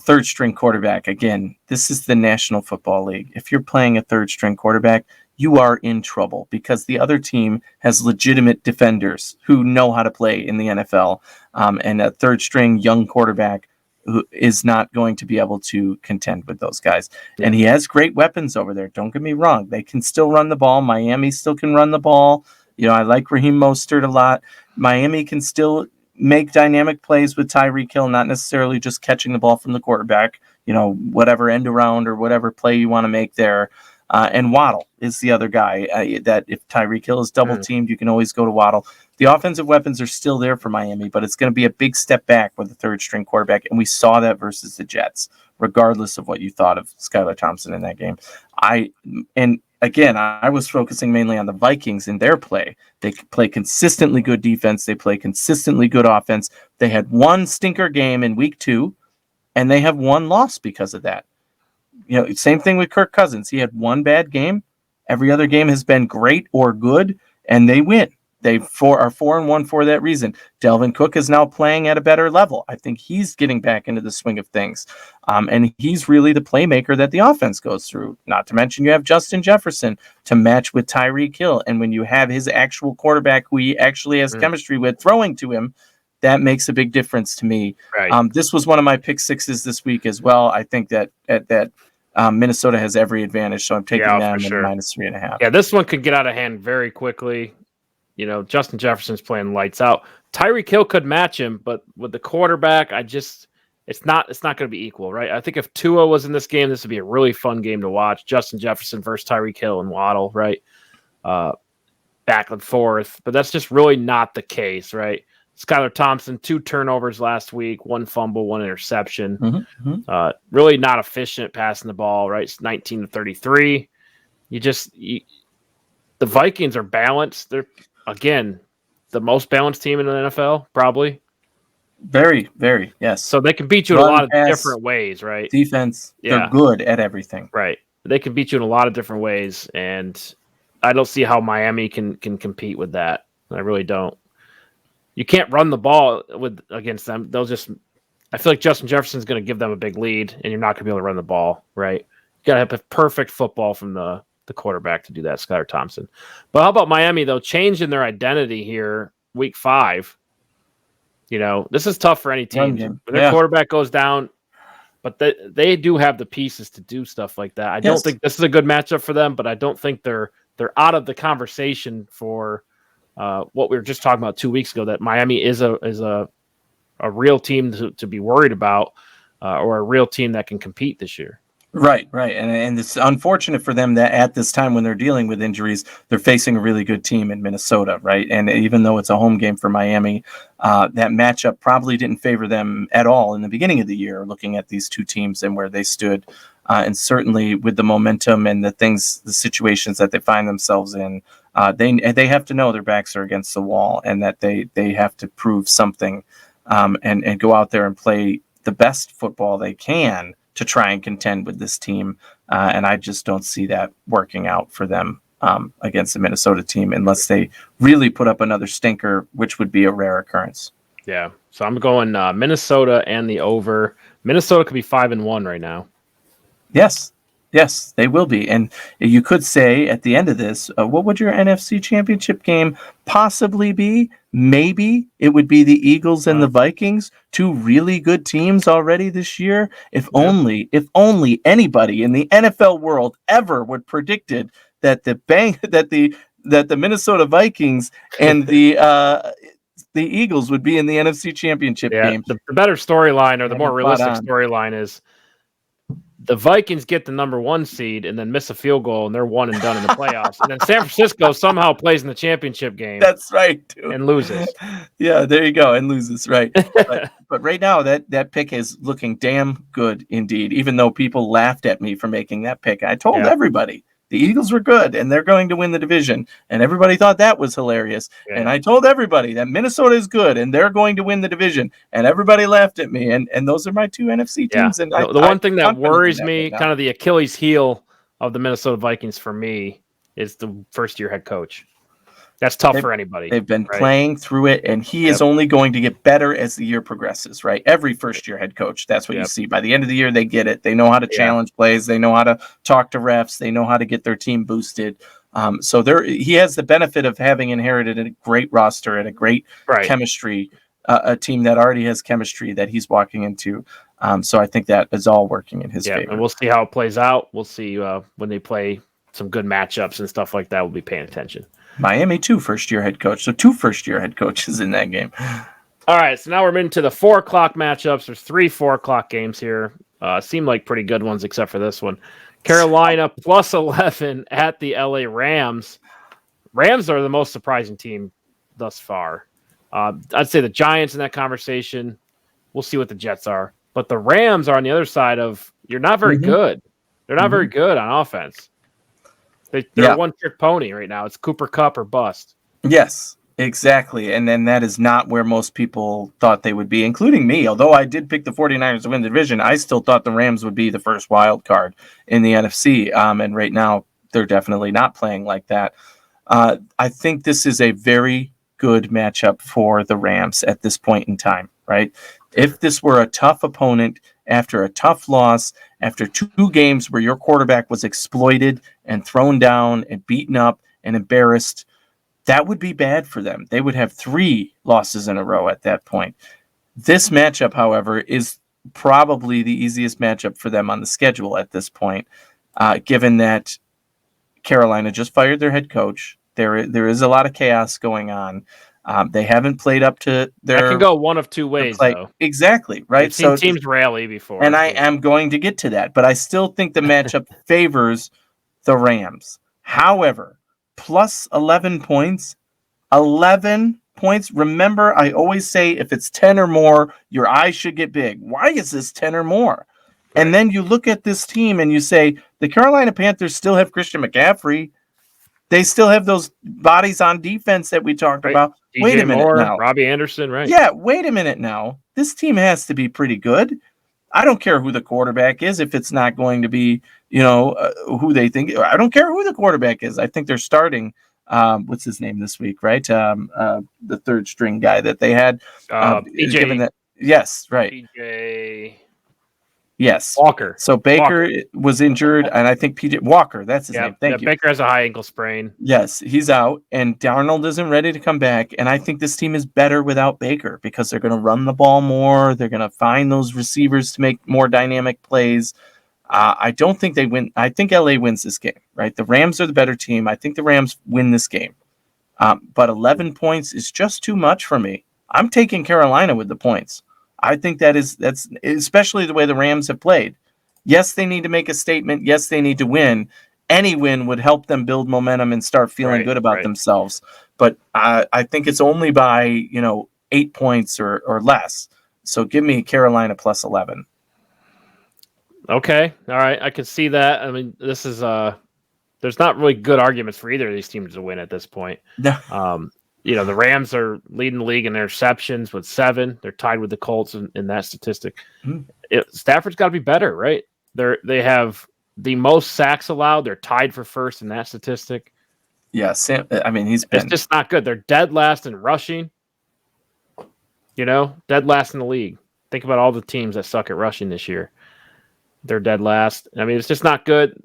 Third string quarterback. Again, this is the National Football League. If you're playing a third string quarterback, you are in trouble because the other team has legitimate defenders who know how to play in the NFL. And a third string young quarterback who is not going to be able to contend with those guys. Yeah. And he has great weapons over there. Don't get me wrong. They can still run the ball. Miami still can run the ball. I like Raheem Mostert a lot. Miami can still make dynamic plays with Tyreek Hill, not necessarily just catching the ball from the quarterback, whatever end around or whatever play you want to make there. And Waddle is the other guy that if Tyreek Hill is double teamed, you can always go to Waddle. The offensive weapons are still there for Miami, but it's going to be a big step back with the third string quarterback. And we saw that versus the Jets, regardless of what you thought of Skylar Thompson in that game. Again, I was focusing mainly on the Vikings in their play. They play consistently good defense. They play consistently good offense. They had one stinker game in week 2, and they have one loss because of that. Same thing with Kirk Cousins. He had one bad game. Every other game has been great or good, and they win. They are 4-1 for that reason. Dalvin Cook is now playing at a better level. I think he's getting back into the swing of things. And he's really the playmaker that the offense goes through. Not to mention you have Justin Jefferson to match with Tyreek Hill. And when you have his actual quarterback who he actually has chemistry with throwing to him, that makes a big difference to me. Right. This was one of my pick sixes this week as well. I think that Minnesota has every advantage, so I'm taking them at -3.5. Yeah, this one could get out of hand very quickly. Justin Jefferson's playing lights out. Tyreek Hill could match him, but with the quarterback, it's not going to be equal, right? I think if Tua was in this game, this would be a really fun game to watch. Justin Jefferson versus Tyreek Hill and Waddle, right? Back and forth, but that's just really not the case, right? Skylar Thompson, 2 turnovers last week, 1 fumble, 1 interception. Really not efficient passing the ball, right? It's 19-33. The Vikings are balanced. They're, again, the most balanced team in the NFL, probably. Very, very, yes. So they can beat you in a lot of different ways, right? Defense, they're good at everything. Right. They can beat you in a lot of different ways, and I don't see how Miami can compete with that. I really don't. You can't run the ball against them. I feel like Justin Jefferson's going to give them a big lead, and you're not going to be able to run the ball, right? You got to have a perfect football from the quarterback to do that, Skylar Thompson. But how about Miami, though, changing their identity here week 5? This is tough for any team. When their quarterback goes down, but they do have the pieces to do stuff like that. I don't think this is a good matchup for them, but I don't think they're they're out of the conversation for what we were just talking about 2 weeks ago, that Miami is a real team to be worried about, or a real team that can compete this year. Right. And it's unfortunate for them that at this time when they're dealing with injuries, they're facing a really good team in Minnesota, right? And even though it's a home game for Miami, that matchup probably didn't favor them at all in the beginning of the year, looking at these two teams and where they stood. And certainly with the momentum and the situations that they find themselves in, they have to know their backs are against the wall, and that they have to prove something, and go out there and play the best football they can to try and contend with this team. And I just don't see that working out for them against the Minnesota team, unless they really put up another stinker, which would be a rare occurrence. Yeah. So I'm going Minnesota and the over. Minnesota could be 5-1 right now. Yes, they will be. And you could say at the end of this, what would your NFC Championship game possibly be? Maybe it would be the Eagles and the Vikings, two really good teams already this year. If only anybody in the NFL world ever would predicted that the Minnesota Vikings and the Eagles would be in the NFC Championship game. The better storyline, or the more realistic storyline, is the Vikings get the number 1 seed and then miss a field goal, and they're one and done in the playoffs. And then San Francisco somehow plays in the championship game. That's right, dude. And loses. Yeah, there you go, and loses, right. But right now, that pick is looking damn good indeed, even though people laughed at me for making that pick. I told everybody the Eagles were good, and they're going to win the division, and everybody thought that was hilarious. Yeah. And I told everybody that Minnesota is good, and they're going to win the division, and everybody laughed at me. And those are my two NFC teams. And the one thing that worries me, kind of the Achilles heel of the Minnesota Vikings for me, is the first-year head coach. That's tough for anybody. They've been playing through it, and he is only going to get better as the year progresses, right? Every first-year head coach, that's what you see. By the end of the year, they get it. They know how to challenge plays. They know how to talk to refs. They know how to get their team boosted. So he has the benefit of having inherited a great roster and a great chemistry, a team that already has chemistry that he's walking into. So I think that is all working in his favor. And we'll see how it plays out. We'll see when they play some good matchups and stuff like that. We'll be paying attention. Miami, too, first-year head coach. So 2 first-year head coaches in that game. All right, so now we're into the 4 o'clock matchups. There's 3 4 o'clock games here. Seem like pretty good ones, except for this one. Carolina plus 11 at the LA Rams. Rams are the most surprising team thus far. I'd say the Giants in that conversation. We'll see what the Jets are. But the Rams are on the other side of, you're not very good. They're not very good on offense. They're a one-trick pony right now. It's Cooper Kupp or bust. Yes, exactly. And then that is not where most people thought they would be, including me. Although I did pick the 49ers to win the division, I still thought the Rams would be the first wild card in the NFC. And right now, they're definitely not playing like that. I think this is a very good matchup for the Rams at this point in time, right? If this were a tough opponent after a tough loss, after 2 games where your quarterback was exploited and thrown down and beaten up and embarrassed, that would be bad for them. They would have 3 losses in a row at that point. This matchup, however, is probably the easiest matchup for them on the schedule at this point, given that Carolina just fired their head coach. There is a lot of chaos going on. They haven't played up to their... That can go one of 2 ways, though. Exactly, right? We've seen teams rally before. And I am going to get to that, but I still think the matchup favors the Rams. However, plus 11 points, 11 points. Remember, I always say if it's 10 or more, your eyes should get big. Why is this 10 or more? Right. And then you look at this team and you say, the Carolina Panthers still have Christian McCaffrey. They still have those bodies on defense that we talked about. DJ wait a minute Moore, now. Robbie Anderson, right? Yeah, wait a minute now. This team has to be pretty good. I don't care who the quarterback is if it's not going to be, who they think. I don't care who the quarterback is. I think they're starting, what's his name this week, right? The third string guy that they had. PJ. Yes, right. PJ. Yes. Walker. So Baker was injured, and I think PJ Walker, that's his name. Thank you. Baker has a high ankle sprain. Yes, he's out, and Darnold isn't ready to come back. And I think this team is better without Baker because they're going to run the ball more. They're going to find those receivers to make more dynamic plays. I don't think they win. I think LA wins this game, right? The Rams are the better team. I think the Rams win this game. But 11 points is just too much for me. I'm taking Carolina with the points. I think that's especially the way the Rams have played. Yes, they need to make a statement. Yes, they need to win. Any win would help them build momentum and start feeling good about themselves. But I think it's only by 8 points or less. So give me Carolina plus 11. Okay, all right, I can see that. I mean, this is there's not really good arguments for either of these teams to win at this point. The Rams are leading the league in interceptions with 7. They're tied with the Colts in that statistic. Stafford's got to be better, right? They have the most sacks allowed. They're tied for first in that statistic. Yeah, it's just not good. They're dead last in rushing. Dead last in the league. Think about all the teams that suck at rushing this year. They're dead last. I mean, it's just not good.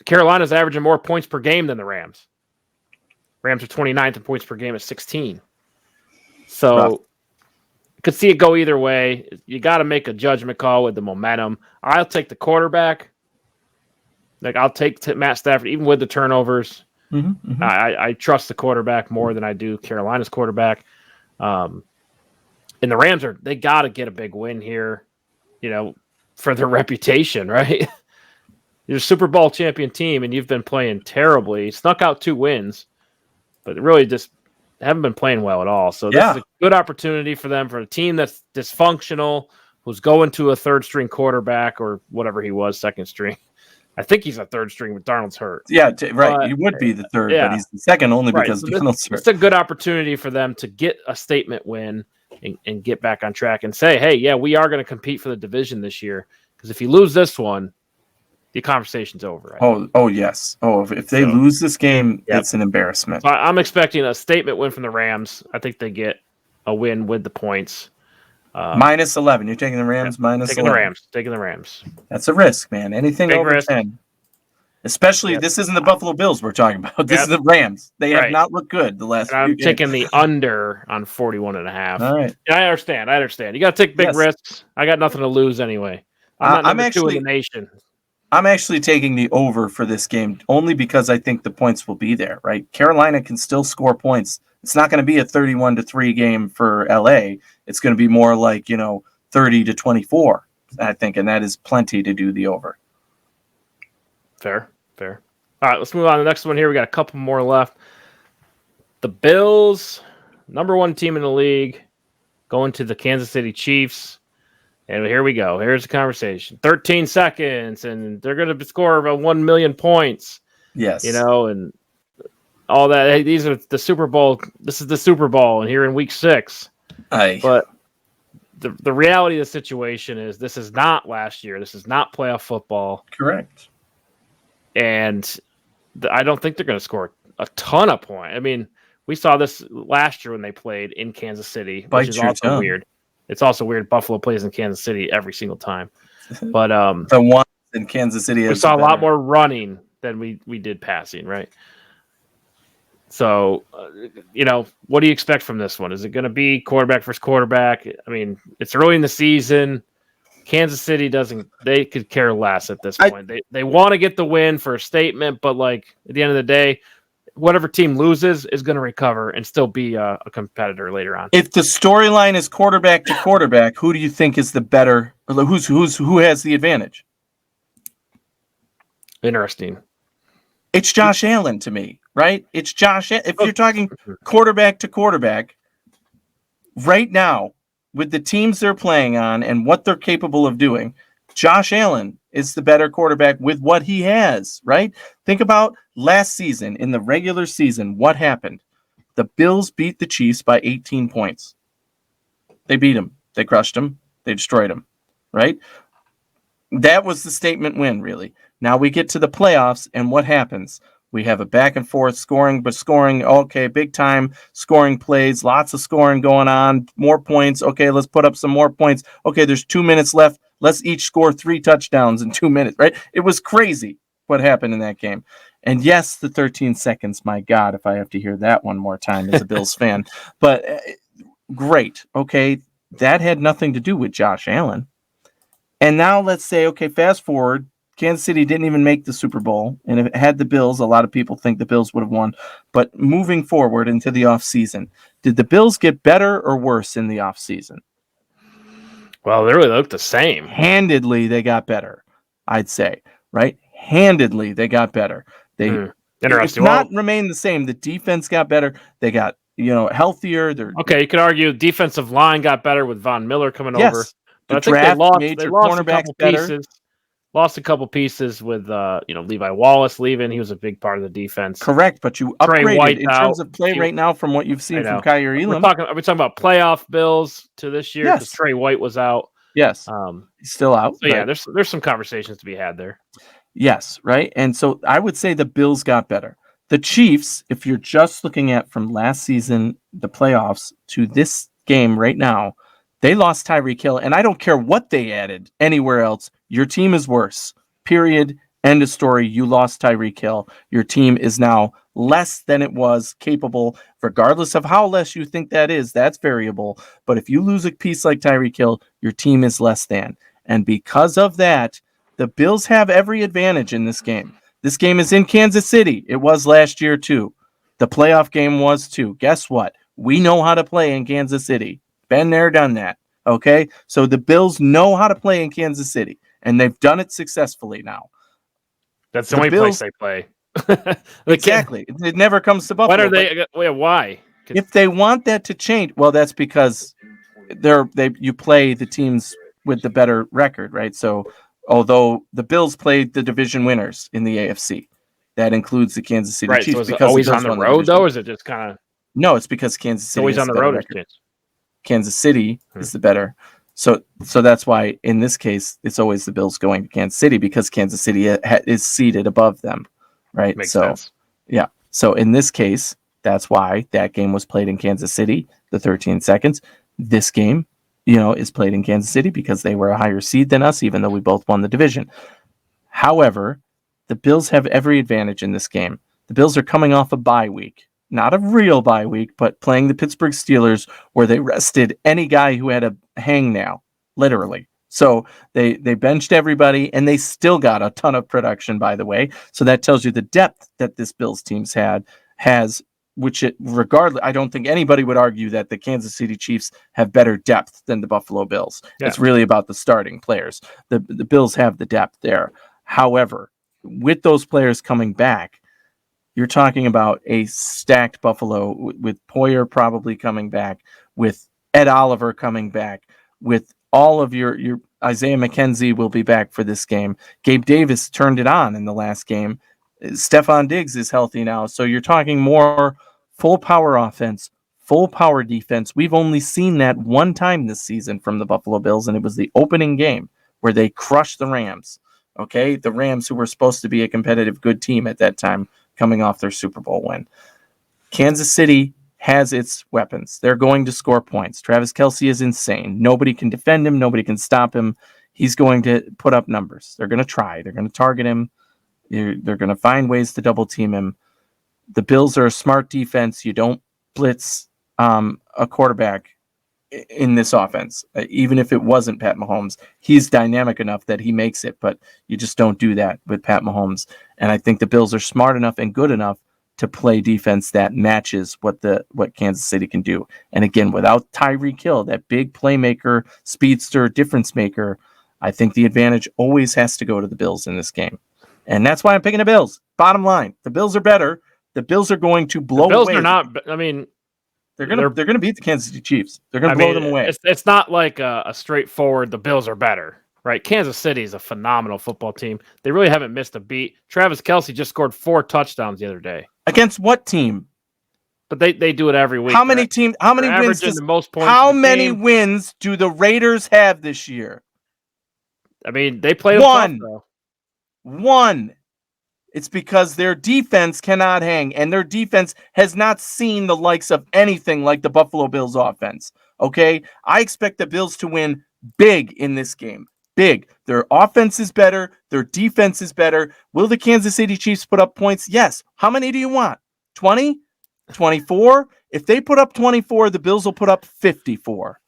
Carolina's averaging more points per game than the Rams. Rams are 29th in points per game at 16. So could see it go either way. You got to make a judgment call with the momentum. I'll take the quarterback. I'll take Matt Stafford, even with the turnovers. I trust the quarterback more than I do Carolina's quarterback. And the Rams they got to get a big win here, for their reputation, right? You're a Super Bowl champion team, and you've been playing terribly. Snuck out 2 wins, but really just haven't been playing well at all. So this is a good opportunity for them, for a team that's dysfunctional, who's going to a third-string quarterback or whatever he was, second string. I think he's a third string, but Darnold's hurt. Yeah, right. He would be the third, but he's the second only because Darnold's hurt. It's a good opportunity for them to get a statement win and get back on track and say, hey, yeah, we are going to compete for the division this year. Because if you lose this one, the conversation's over. Oh, yes. Oh, if they lose this game, it's an embarrassment. So I'm expecting a statement win from the Rams. I think they get a win with the points. Minus 11. You're taking the Rams minus 11. Taking the Rams. That's a risk, man. Anything Big over risk. 10. Especially, this isn't the Buffalo Bills we're talking about. This is the Rams. They have not looked good the last few games. I'm taking the under on 41.5. All right. I understand. You got to take big risks. I got nothing to lose anyway. I'm not number 2 in the nation. I'm actually taking the over for this game only because I think the points will be there, right? Carolina can still score points. It's not going to be a 31-3 game for LA. It's going to be more like, 30-24, I think, and that is plenty to do the over. Fair. All right, let's move on to the next one here. We got a couple more left. The Bills, number 1 team in the league, going to the Kansas City Chiefs. And here we go. Here's the conversation. 13 seconds, and they're going to score about 1 million points. Yes. And all that. Hey, these are the Super Bowl. This is the Super Bowl, and here in week 6. But the reality of the situation is this is not last year. This is not playoff football. Correct. And I don't think they're going to score a ton of points. I mean, we saw this last year when they played in Kansas City, which is also weird. It's also weird. Buffalo plays in Kansas City every single time. But the one in Kansas City, we saw a lot more running than we did passing, right? So, what do you expect from this one? Is it going to be quarterback versus quarterback? I mean, it's early in the season. Kansas City they could care less at this point. They want to get the win for a statement, but at the end of the day, whatever team loses is going to recover and still be a competitor later on. If the storyline is quarterback to quarterback, who do you think is the better? Who has the advantage? Interesting. It's Josh Allen to me, right? It's Josh. If you're talking quarterback to quarterback, right now with the teams they're playing on and what they're capable of doing, Josh Allen is the better quarterback with what he has, right? Think about last season in the regular season. What happened? The Bills beat the Chiefs by 18 points. They beat them. They crushed them. They destroyed them, right? That was the statement win, really. Now we get to the playoffs, and what happens? We have a back and forth scoring, okay, big time scoring plays, lots of scoring going on, more points. Okay, let's put up some more points. Okay, there's 2 minutes left. Let's each score 3 touchdowns in 2 minutes, right? It was crazy what happened in that game. And yes, the 13 seconds, my God, if I have to hear that one more time as a Bills fan. But great, okay, that had nothing to do with Josh Allen. And now let's say, okay, fast forward Kansas City didn't even make the Super Bowl, and if it had the Bills, a lot of people think the Bills would have won. But moving forward into the offseason, did the Bills get better or worse in the offseason? Well, they really look the same. Handedly, they got better, I'd say, right? Handedly, they got better. They Interesting. If not remain the same. The defense got better. They got, healthier. Okay, you could argue defensive line got better with Von Miller coming over. Yes, But I the think draft they made your lost a cornerbacks couple better. pieces. Lost a couple pieces with Levi Wallace leaving. He was a big part of the defense. Correct, but you Trey upgraded White in terms of play right now from what you've seen from Kyer Elam. Are we talking about playoff Bills to this year? Because Yes. Trey White was out. Yes. He's still out. So yeah, there's some conversations to be had there. Yes, right. And so I would say the Bills got better. The Chiefs, if you're just looking at from last season, the playoffs to this game right now, they lost Tyreek Hill, and I don't care what they added anywhere else. Your team is worse. Period. End of story. You lost Tyreek Hill. Your team is now less than it was capable, regardless of how less you think that is. That's variable. But if you lose a piece like Tyreek Hill, your team is less than. And because of that, the Bills have every advantage in this game. This game is in Kansas City. It was last year, too. The playoff game was, too. Guess what? We know how to play in Kansas City. Been there, done that. Okay? So the Bills know how to play in Kansas City, and they've done it successfully now. That's the only place they play. Exactly. It never comes to Buffalo. Why? If they want that to change, well, that's because you play the teams with the better record, right? So although the Bills played the division winners in the AFC, that includes the Kansas City Chiefs. So is it always on the road, though, or is it just kind of... No, it's because Kansas City always on the road. Kansas City is the better. So that's why in this case it's always the Bills going to Kansas City, because Kansas City is seated above them, right? Makes sense. Yeah. So in this case, that's why that game was played in Kansas City, the 13 seconds. This game, is played in Kansas City because they were a higher seed than us, even though we both won the division. However, the Bills have every advantage in this game. The Bills are coming off a bye week. Not a real bye week, but playing the Pittsburgh Steelers, where they rested any guy who had a hangnail, literally. So they benched everybody, and they still got a ton of production, by the way. So that tells you the depth that this Bills team's has, which regardless, I don't think anybody would argue that the Kansas City Chiefs have better depth than the Buffalo Bills. Yeah. It's really about the starting players. The Bills have the depth there. However, with those players coming back, you're talking about a stacked Buffalo with Poyer probably coming back, with Ed Oliver coming back, with all of your Isaiah McKenzie will be back for this game. Gabe Davis turned it on in the last game. Stephon Diggs is healthy now. So you're talking more full power offense, full power defense. We've only seen that one time this season from the Buffalo Bills, and it was the opening game where they crushed the Rams. Okay, the Rams, who were supposed to be a competitive good team at that time, coming off their Super Bowl win. Kansas City has its weapons. They're going to score points. Travis Kelce is insane. Nobody can defend him. Nobody can stop him. He's going to put up numbers. They're going to try. They're going to target him. They're going to find ways to double team him. The Bills are a smart defense. You don't blitz a quarterback in this offense. Even if it wasn't Pat Mahomes, he's dynamic enough that he makes it, but you just don't do that with Pat Mahomes. And I think the Bills are smart enough and good enough to play defense that matches what Kansas City can do. And again, without Tyreek Hill, that big playmaker, speedster, difference maker, I think the advantage always has to go to the Bills in this game. And that's why I'm picking the Bills. Bottom line, the Bills are better. The Bills are going to blow away. The Bills are not, I mean, they're gonna beat the Kansas City Chiefs. They're gonna blow them away. It's not like a straightforward. The Bills are better, right? Kansas City is a phenomenal football team. They really haven't missed a beat. Travis Kelce just scored 4 touchdowns the other day. Against what team? But they do it every week. How many wins? How many wins do the Raiders have this year? I mean, they played one. It's because their defense cannot hang, and their defense has not seen the likes of anything like the Buffalo Bills offense. Okay? I expect the Bills to win big in this game. Big. Their offense is better. Their defense is better. Will the Kansas City Chiefs put up points? Yes. How many do you want? 20? 24? If they put up 24, the Bills will put up 54.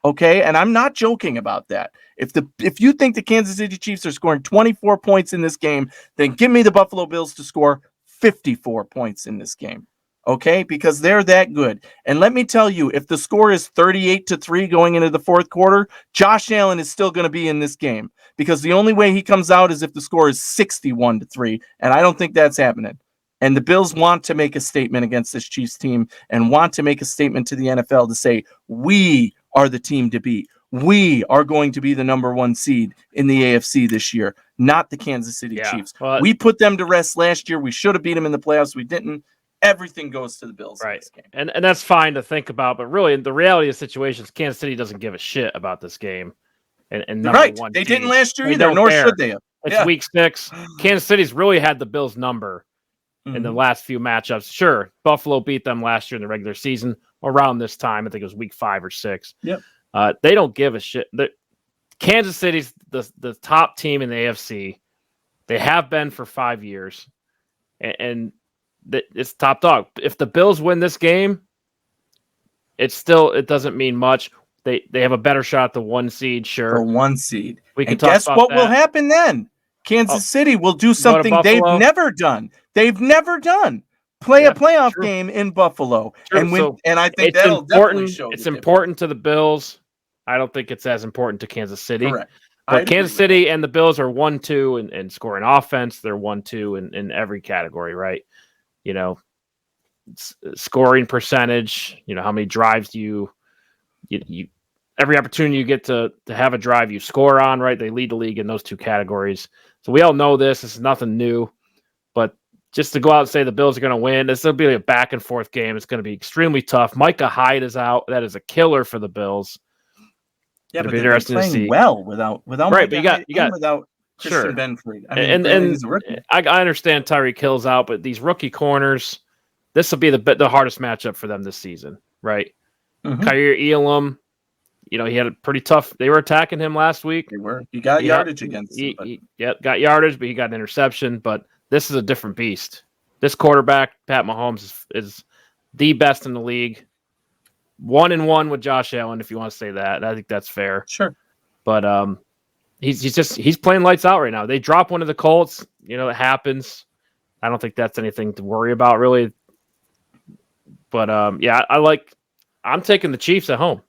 Okay, and I'm not joking about that. If you think the Kansas City Chiefs are scoring 24 points in this game, then give me the Buffalo Bills to score 54 points in this game. Okay, because they're that good. And let me tell you, if the score is 38-3 going into the fourth quarter, Josh Allen is still going to be in this game, because the only way he comes out is if the score is 61-3, and I don't think that's happening. And the Bills want to make a statement against this Chiefs team and want to make a statement to the NFL to say, we are the team to beat. We are going to be the number 1 seed in the AFC this year, not the Kansas City Chiefs. We put them to rest last year. We should have beat them in the playoffs. We didn't. Everything goes to the Bills in this game. And that's fine to think about, but really the reality of the situation is Kansas City doesn't give a shit about this game. And number one they team. didn't last year either, nor should they have. It's week 6. Kansas City's really had the Bills' number in the last few matchups. Sure, Buffalo beat them last year in the regular season around this time. I think it was week 5 or 6. Yep. They don't give a shit. Kansas City's the top team in the AFC. They have been for 5 years, and it's top dog. If the Bills win this game, it doesn't mean much. They have a better shot at the 1 seed. Sure, for 1 seed. We can and talk guess about what that. will happen then? Kansas City will do something they've never done. They've never done. Play a playoff game in Buffalo, and win. So and I think that'll definitely show. It's important to the Bills. I don't think it's as important to Kansas City. Correct. But Kansas City and the Bills are 1-2 in scoring offense. They're 1-2 in every category, right? You know, scoring percentage. You know, how many drives you every opportunity you get to have a drive you score on, right? They lead the league in those 2 categories. So we all know this. This is nothing new. But just to go out and say the Bills are going to win, this will be a back and forth game. It's going to be extremely tough. Micah Hyde is out. That is a killer for the Bills. Yeah, but they're playing well without right. But you got without Christian Benford. I mean, and he's a rookie. I understand Tyreek Hill's out, but these rookie corners, this will be the hardest matchup for them this season, right? Kyer Elam, you know, he had a pretty tough. They were attacking him last week. They were. He got yardage against him. Got yardage, but he got an interception. But this is a different beast. This quarterback, Pat Mahomes, is the best in the league. 1-1 with Josh Allen, if you want to say that. I think that's fair. Sure. But he's playing lights out right now. They drop one of the Colts. You know, it happens. I don't think that's anything to worry about, really. But I'm taking the Chiefs at home.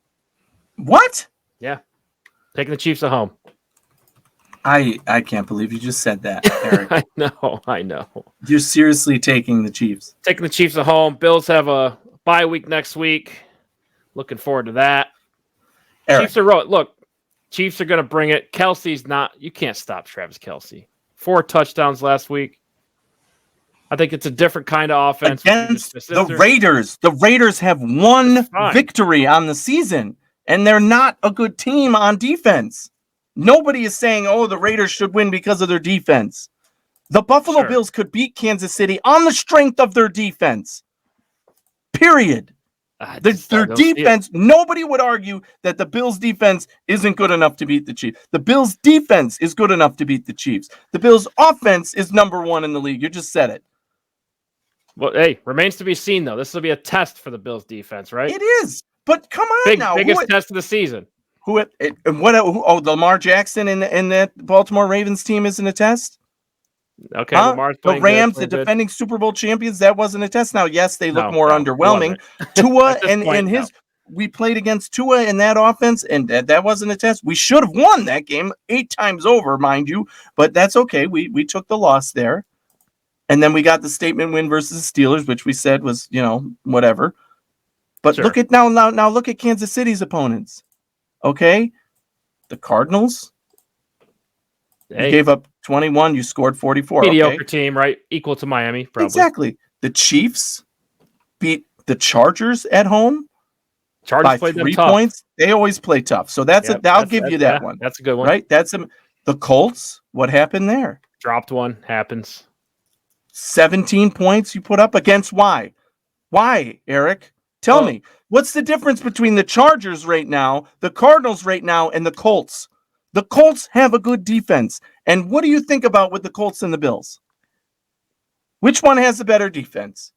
What? Yeah. Taking the Chiefs at home. I can't believe you just said that, Eric. I know. You're seriously taking the Chiefs. Taking the Chiefs at home. Bills have a bye week next week. Looking forward to that. Eric. Chiefs are look. Chiefs are going to bring it. Kelsey's not. You can't stop Travis Kelce. 4 touchdowns last week. I think it's a different kind of offense against the Raiders. The Raiders have 1 victory on the season, and they're not a good team on defense. Nobody is saying, "Oh, the Raiders should win because of their defense." The Buffalo Bills could beat Kansas City on the strength of their defense. Period. Their defense, nobody would argue that the Bills' defense isn't good enough to beat the Chiefs. The Bills' defense is good enough to beat the Chiefs. The Bills' offense is number 1 in the league. You just said it. Well, hey, remains to be seen, though. This will be a test for the Bills' defense, right? It is. But come on now. Biggest test of the season. Lamar Jackson in that Baltimore Ravens team isn't a test? Okay, Lamar's the Rams, the defending Super Bowl champions, that wasn't a test. Now, yes, they look more underwhelming. Tua and his we played against Tua in that offense, and that wasn't a test. We should have won that game 8 times over, mind you, but that's okay. We took the loss there. And then we got the statement win versus the Steelers, which we said was, whatever. But look at now look at Kansas City's opponents. Okay? The Cardinals. You gave up 21, you scored 44. Mediocre team, right? Equal to Miami, probably. Exactly. The Chiefs beat the Chargers at home. Chargers by 3 points. They always play tough. So I'll give you that one. That's a good one. Right? The Colts, what happened there? Dropped one, happens. 17 points you put up against why? Why, Eric? Tell me. What's the difference between the Chargers right now, the Cardinals right now, and the Colts? The Colts have a good defense. And what do you think about with the Colts and the Bills? Which one has the better defense?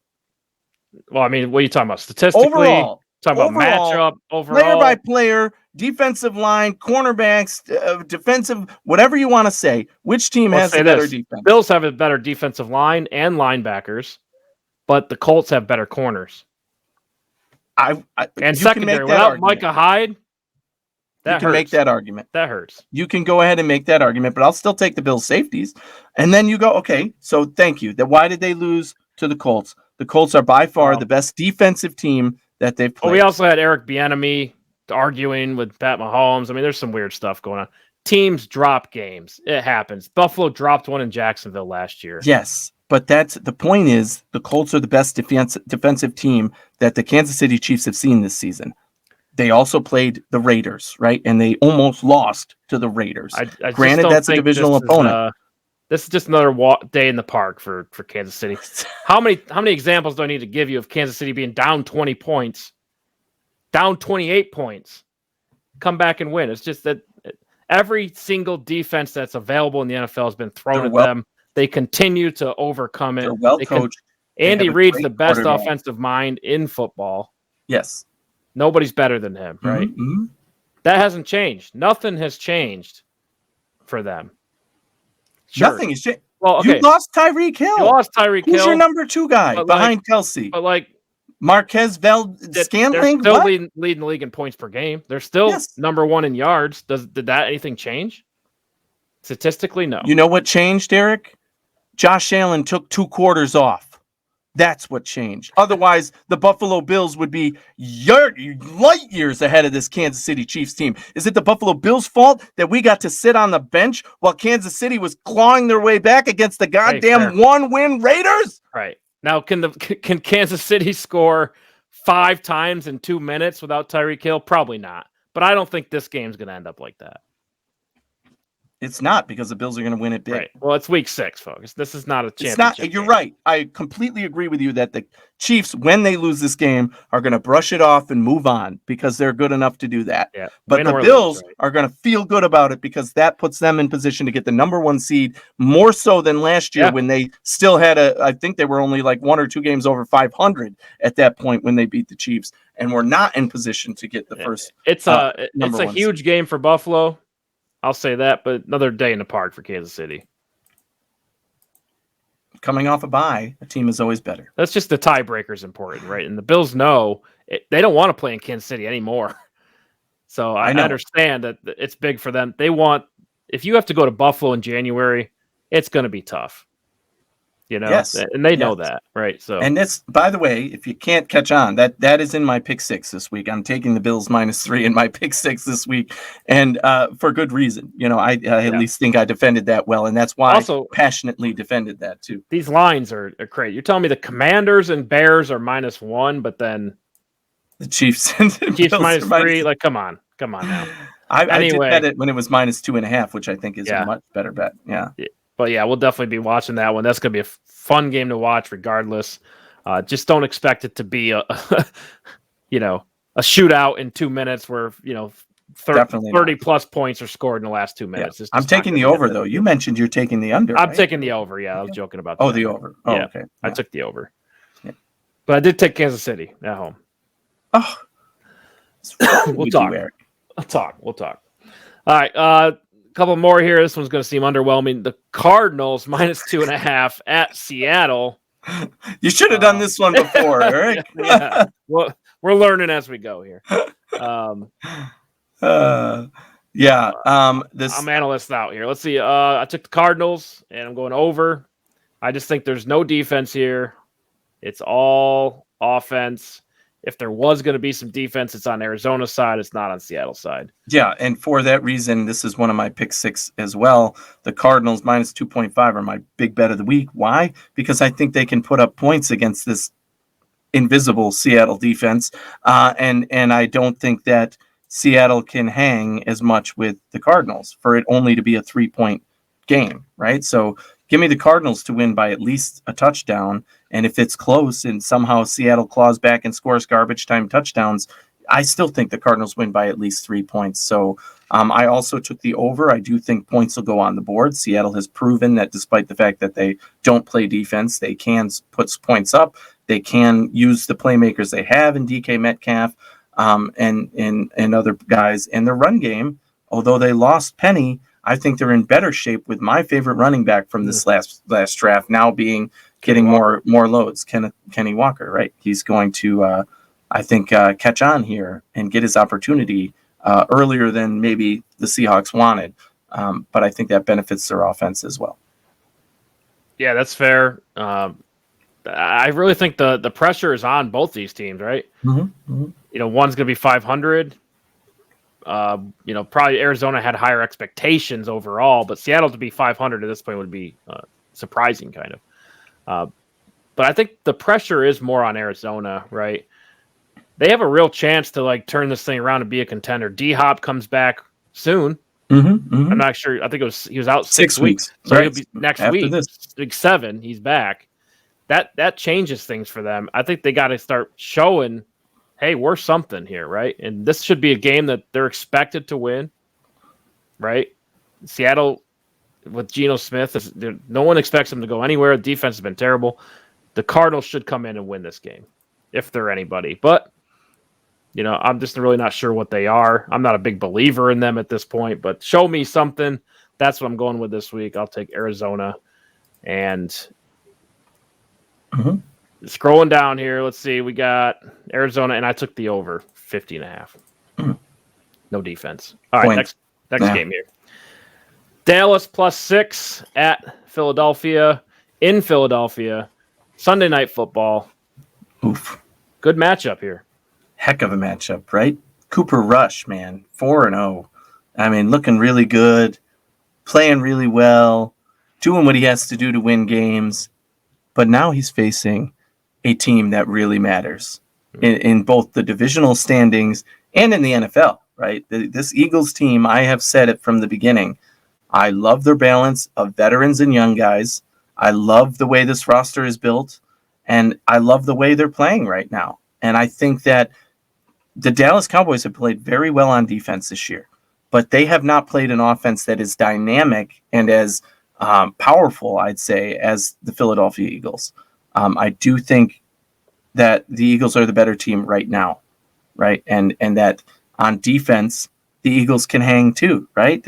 Well, I mean, what are you talking about? Statistically? Talking about overall, matchup, player overall. by player, defensive line, cornerbacks, defensive, whatever you want to say. Which team Let's has say the better this. defense? Bills have a better defensive line and linebackers, but the Colts have better corners. And And secondary, without Micah Hyde, that hurts. Make that argument. That hurts. You can go ahead and make that argument, but I'll still take the Bills safeties. And then you go, okay, so thank you. Why did they lose to the Colts? The Colts are by far the best defensive team that they've played. Well, we also had Eric Bieniemy arguing with Pat Mahomes. I mean, there's some weird stuff going on. Teams drop games. It happens. Buffalo dropped one in Jacksonville last year. Yes, but that's the point is the Colts are the best defensive team that the Kansas City Chiefs have seen this season. They also played the Raiders, right? And they almost lost to the Raiders. Granted, that's a divisional opponent. This is just another day in the park for Kansas City. How many examples do I need to give you of Kansas City being down 20 points, down 28 points, come back and win? It's just that every single defense that's available in the NFL has been thrown at them. They continue to overcome it. They're well coached. Andy Reid's the best offensive mind in football. Yes. Nobody's better than him, right? Mm-hmm. That hasn't changed. Nothing has changed for them. Sure. Nothing has changed. Well, okay. You lost Tyreek Hill. Who's your number 2 guy behind Kelsey? But like Marquez Scantling, they're still leading the league in points per game. They're still number 1 in yards. Did that anything change? Statistically, no. You know what changed, Eric? Josh Allen took 2 quarters off. That's what changed. Otherwise, the Buffalo Bills would be light years ahead of this Kansas City Chiefs team. Is it the Buffalo Bills' fault that we got to sit on the bench while Kansas City was clawing their way back against the goddamn 1-win Raiders? Right. Now, can Kansas City score 5 times in 2 minutes without Tyreek Hill? Probably not. But I don't think this game's going to end up like that. It's not, because the Bills are going to win it big. Right. Well, it's week 6, folks. This is not a championship. You're right. I completely agree with you that the Chiefs, when they lose this game, are going to brush it off and move on because they're good enough to do that. Yeah. But the Bills are going to feel good about it because that puts them in position to get the number 1 seed, more so than last year when they still had I think they were only like 1 or 2 games over 500 at that point when they beat the Chiefs, and were not in position to get the first. It's a huge game for Buffalo. I'll say that, but another day in the park for Kansas City. Coming off a bye, a team is always better. That's just the tiebreaker is important, right? And the Bills know they don't want to play in Kansas City anymore. So I understand that it's big for them. If you have to go to Buffalo in January, it's going to be tough. You know, and they know that, right? So, and this, by the way, if you can't catch on, that is in my pick 6 this week. I'm taking the Bills -3 in my pick 6 this week, and for good reason. You know, I at least think I defended that well, and that's why I passionately defended that too. These lines are great. You're telling me the Commanders and Bears are -1, but then the Chiefs and the Chiefs -3. Like, come on now. I did bet it when it was -2.5, which I think is a much better bet. Yeah. But yeah, we'll definitely be watching that one. That's going to be a fun game to watch regardless. Just don't expect it to be a shootout in 2 minutes where, 30 plus points are scored in the last 2 minutes. Yeah. I'm taking the over, though. You mentioned you're taking the under. I'm taking the over. Yeah, I was joking about that. Oh, the over. Oh, yeah, okay. I took the over. Yeah. But I did take Kansas City at home. Oh. We'll talk. We'll talk. All right. Couple more here. This one's going to seem underwhelming. The Cardinals -2.5 at Seattle. You should have done this one before, Eric. Yeah. Well, we're learning as we go here. I'm analyst out here. Let's see. I took the Cardinals, and I'm going over. I just think there's no defense here. It's all offense. If there was going to be some defense, it's on Arizona's side. It's not on Seattle's side. Yeah, and for that reason, this is one of my pick 6 as well. The Cardinals -2.5 are my big bet of the week. Why? Because I think they can put up points against this invisible Seattle defense, and I don't think that Seattle can hang as much with the Cardinals for it only to be a 3-point game, right? So give me the Cardinals to win by at least a touchdown. And if it's close and somehow Seattle claws back and scores garbage time touchdowns, I still think the Cardinals win by at least 3 points. So I also took the over. I do think points will go on the board. Seattle has proven that despite the fact that they don't play defense, they can put points up. They can use the playmakers they have in DK Metcalf and other guys. And their run game, although they lost Penny, I think they're in better shape with my favorite running back from this last draft now being getting more loads. Kenny Walker, right? He's going to, I think, catch on here and get his opportunity earlier than maybe the Seahawks wanted. But I think that benefits their offense as well. Yeah, that's fair. I really think the pressure is on both these teams, right? One's going to be 500. Probably Arizona had higher expectations overall, but Seattle to be 500 at this point would be surprising, kind of. But I think the pressure is more on Arizona, right? They have a real chance to turn this thing around and be a contender. D-Hop comes back soon. I'm not sure. I think he was out 6 weeks. So right. He'll be next After week. This. Week 7, he's back. That changes things for them. I think they got to start showing, hey, we're something here, right? And this should be a game that they're expected to win, right? Seattle with Geno Smith, no one expects them to go anywhere. The defense has been terrible. The Cardinals should come in and win this game, if they're anybody. But, I'm just really not sure what they are. I'm not a big believer in them at this point, but show me something. That's what I'm going with this week. I'll take Arizona. And scrolling down here, let's see. We got Arizona, and I took the over 50.5. No defense. All right, next game here. Dallas +6 at Philadelphia, in Philadelphia. Sunday Night Football. Oof. Good matchup here. Heck of a matchup, right? Cooper Rush, man, 4-0. I mean, looking really good, playing really well, doing what he has to do to win games. But now he's facing a team that really matters in both the divisional standings and in the NFL, right? This Eagles team, I have said it from the beginning. I love their balance of veterans and young guys. I love the way this roster is built, and I love the way they're playing right now. And I think that the Dallas Cowboys have played very well on defense this year, but they have not played an offense that is dynamic and as powerful, I'd say, as the Philadelphia Eagles. I do think that the Eagles are the better team right now, right? And that on defense, the Eagles can hang too, right?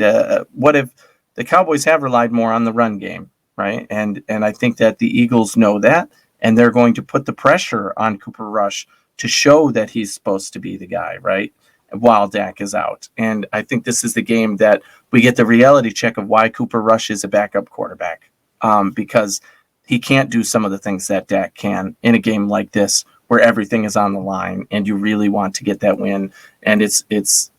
What if the Cowboys have relied more on the run game, right? And I think that the Eagles know that, and they're going to put the pressure on Cooper Rush to show that he's supposed to be the guy, right? While Dak is out. And I think this is the game that we get the reality check of why Cooper Rush is a backup quarterback, because he can't do some of the things that Dak can in a game like this where everything is on the line and you really want to get that win. And it's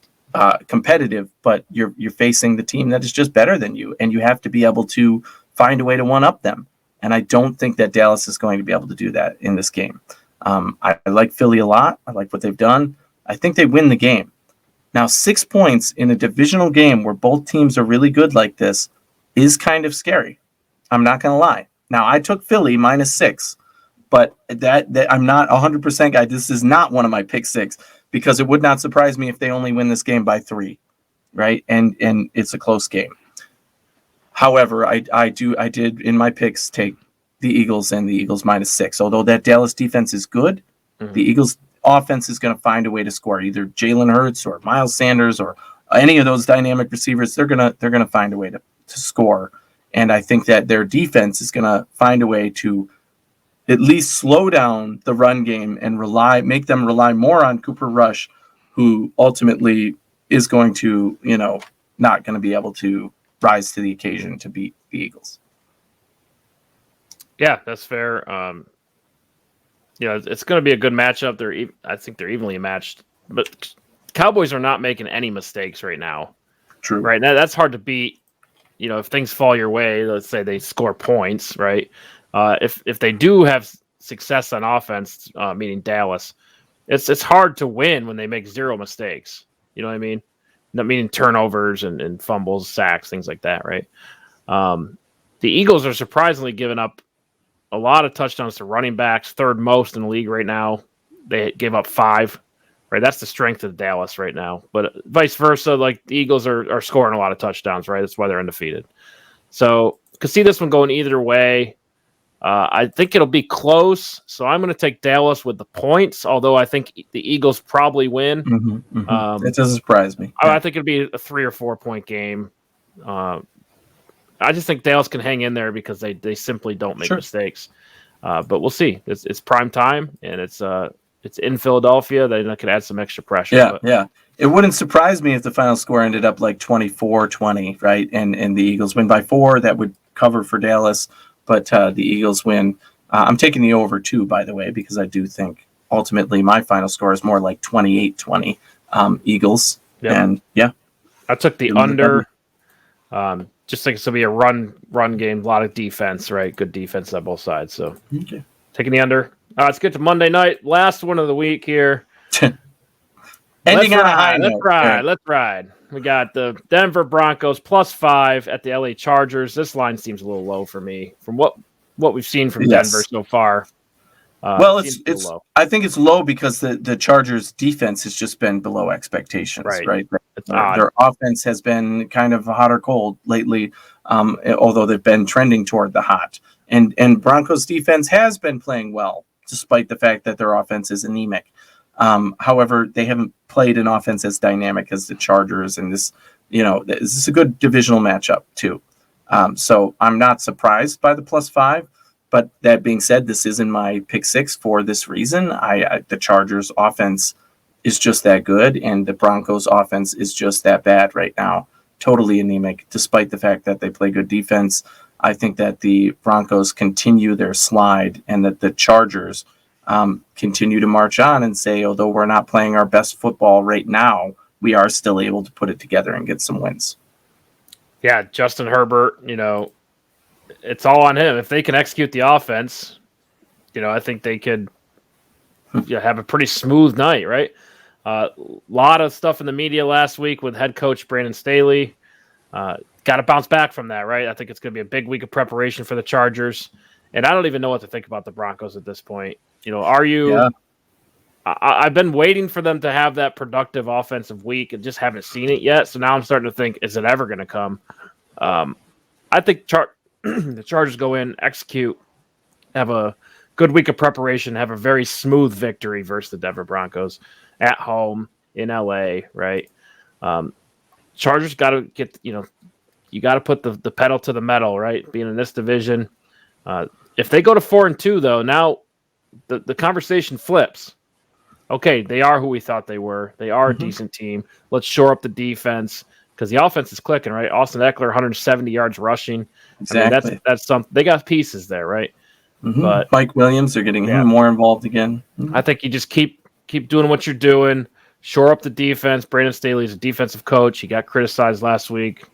competitive, but you're facing the team that is just better than you, and you have to be able to find a way to one-up them. And I don't think that Dallas is going to be able to do that in this game. I like Philly a lot. I like what they've done. I think they win the game. Now, 6 points in a divisional game where both teams are really good like this is kind of scary. I'm not going to lie. Now, I took Philly -6, but that I'm not 100% guy. This is not one of my pick 6 because it would not surprise me if they only win this game by 3, right? And it's a close game. However, I did in my picks take the Eagles and the Eagles -6. Although that Dallas defense is good, the Eagles offense is going to find a way to score. Either Jalen Hurts or Miles Sanders or any of those dynamic receivers, they're gonna find a way to score. And I think that their defense is going to find a way to at least slow down the run game and make them rely more on Cooper Rush, who ultimately is going to, not going to be able to rise to the occasion to beat the Eagles. Yeah, that's fair. It's going to be a good matchup. I think they're evenly matched, but Cowboys are not making any mistakes right now. True. Right now, that's hard to beat. If things fall your way, let's say they score points, right? If they do have success on offense, meaning Dallas, it's hard to win when they make 0 mistakes. You know what I mean? Not meaning turnovers and fumbles, sacks, things like that, right? The Eagles are surprisingly giving up a lot of touchdowns to running backs, 3rd most in the league right now. They gave up 5. Right, that's the strength of Dallas right now. But vice versa, like the Eagles are scoring a lot of touchdowns, right? That's why they're undefeated. So could see this one going either way. I think it'll be close, so I'm going to take Dallas with the points, although I think the Eagles probably win. It doesn't surprise me. I think it'll be a 3 or 4 point game. I just think Dallas can hang in there because they simply don't make mistakes. But we'll see. It's prime time, and it's in Philadelphia. That could add some extra pressure. Yeah. It wouldn't surprise me if the final score ended up like 24-20, right? And the Eagles win by 4. That would cover for Dallas, but the Eagles win. I'm taking the over too, by the way, because I do think ultimately my final score is more like 28-20 Eagles. Yep. And I took the under. Just think it's gonna be a run game, a lot of defense, right? Good defense on both sides. So taking the under. Let's get to Monday night, last one of the week here. Ending on a high note. Let's ride. We got the Denver Broncos +5 at the LA Chargers. This line seems a little low for me from what we've seen from Denver so far. Well, it's low. I think it's low because the Chargers defense has just been below expectations, right? Their offense has been kind of hot or cold lately, although they've been trending toward the hot. And Broncos defense has been playing well, despite the fact that their offense is anemic. However, they haven't played an offense as dynamic as the Chargers, and this is a good divisional matchup too. So I'm not surprised by the +5. But that being said, this isn't my pick 6 for this reason. The Chargers offense is just that good, and the Broncos offense is just that bad right now. Totally anemic, despite the fact that they play good defense. I think that the Broncos continue their slide, and that the Chargers continue to march on and say, although we're not playing our best football right now, we are still able to put it together and get some wins. Yeah, Justin Herbert, it's all on him. If they can execute the offense, I think they could have a pretty smooth night, right? A lot of stuff in the media last week with head coach Brandon Staley. Got to bounce back from that, right? I think it's going to be a big week of preparation for the Chargers. And I don't even know what to think about the Broncos at this point. Are you... Yeah. I've been waiting for them to have that productive offensive week and just haven't seen it yet. So now I'm starting to think, is it ever going to come? I think the Chargers go in, execute, have a good week of preparation, have a very smooth victory versus the Denver Broncos at home in LA, right? Chargers got to get, you got to put the pedal to the metal, right? Being in this division. If they go to 4-2, though, now the conversation flips. Okay, they are who we thought they were. They are a decent team. Let's shore up the defense because the offense is clicking, right? Austin Eckler, 170 yards rushing. Exactly. I mean, that's something. They got pieces there, right? But Mike Williams, they're getting him more involved again. I think you just keep doing what you're doing. Shore up the defense. Brandon Staley's a defensive coach. He got criticized last week.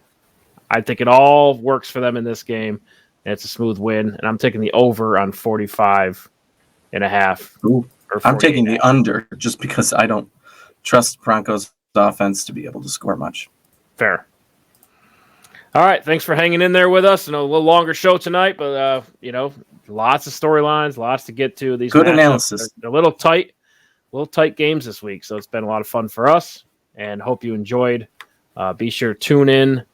I think it all works for them in this game, and it's a smooth win. And I'm taking the over on 45.5. Ooh. I'm taking the under just because I don't trust Broncos offense to be able to score much. Fair. All right. Thanks for hanging in there with us. A little longer show tonight, but, lots of storylines, lots to get to. These good analysis. They're a little tight games this week. So it's been a lot of fun for us and hope you enjoyed. Be sure to tune in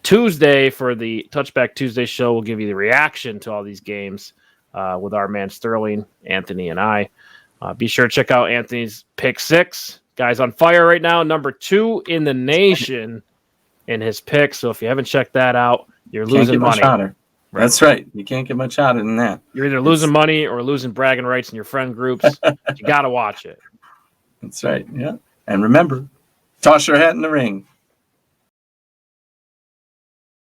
Tuesday for the Touchback Tuesday show. We'll give you the reaction to all these games with our man Sterling, Anthony, and I. Be sure to check out Anthony's Pick 6. Guy's on fire right now, number 2 in the nation in his pick. So if you haven't checked that out, you're losing money. Right. That's right. You can't get much hotter than that. You're either losing money or losing bragging rights in your friend groups. You got to watch it. That's right. Yeah. And remember, toss your hat in the ring.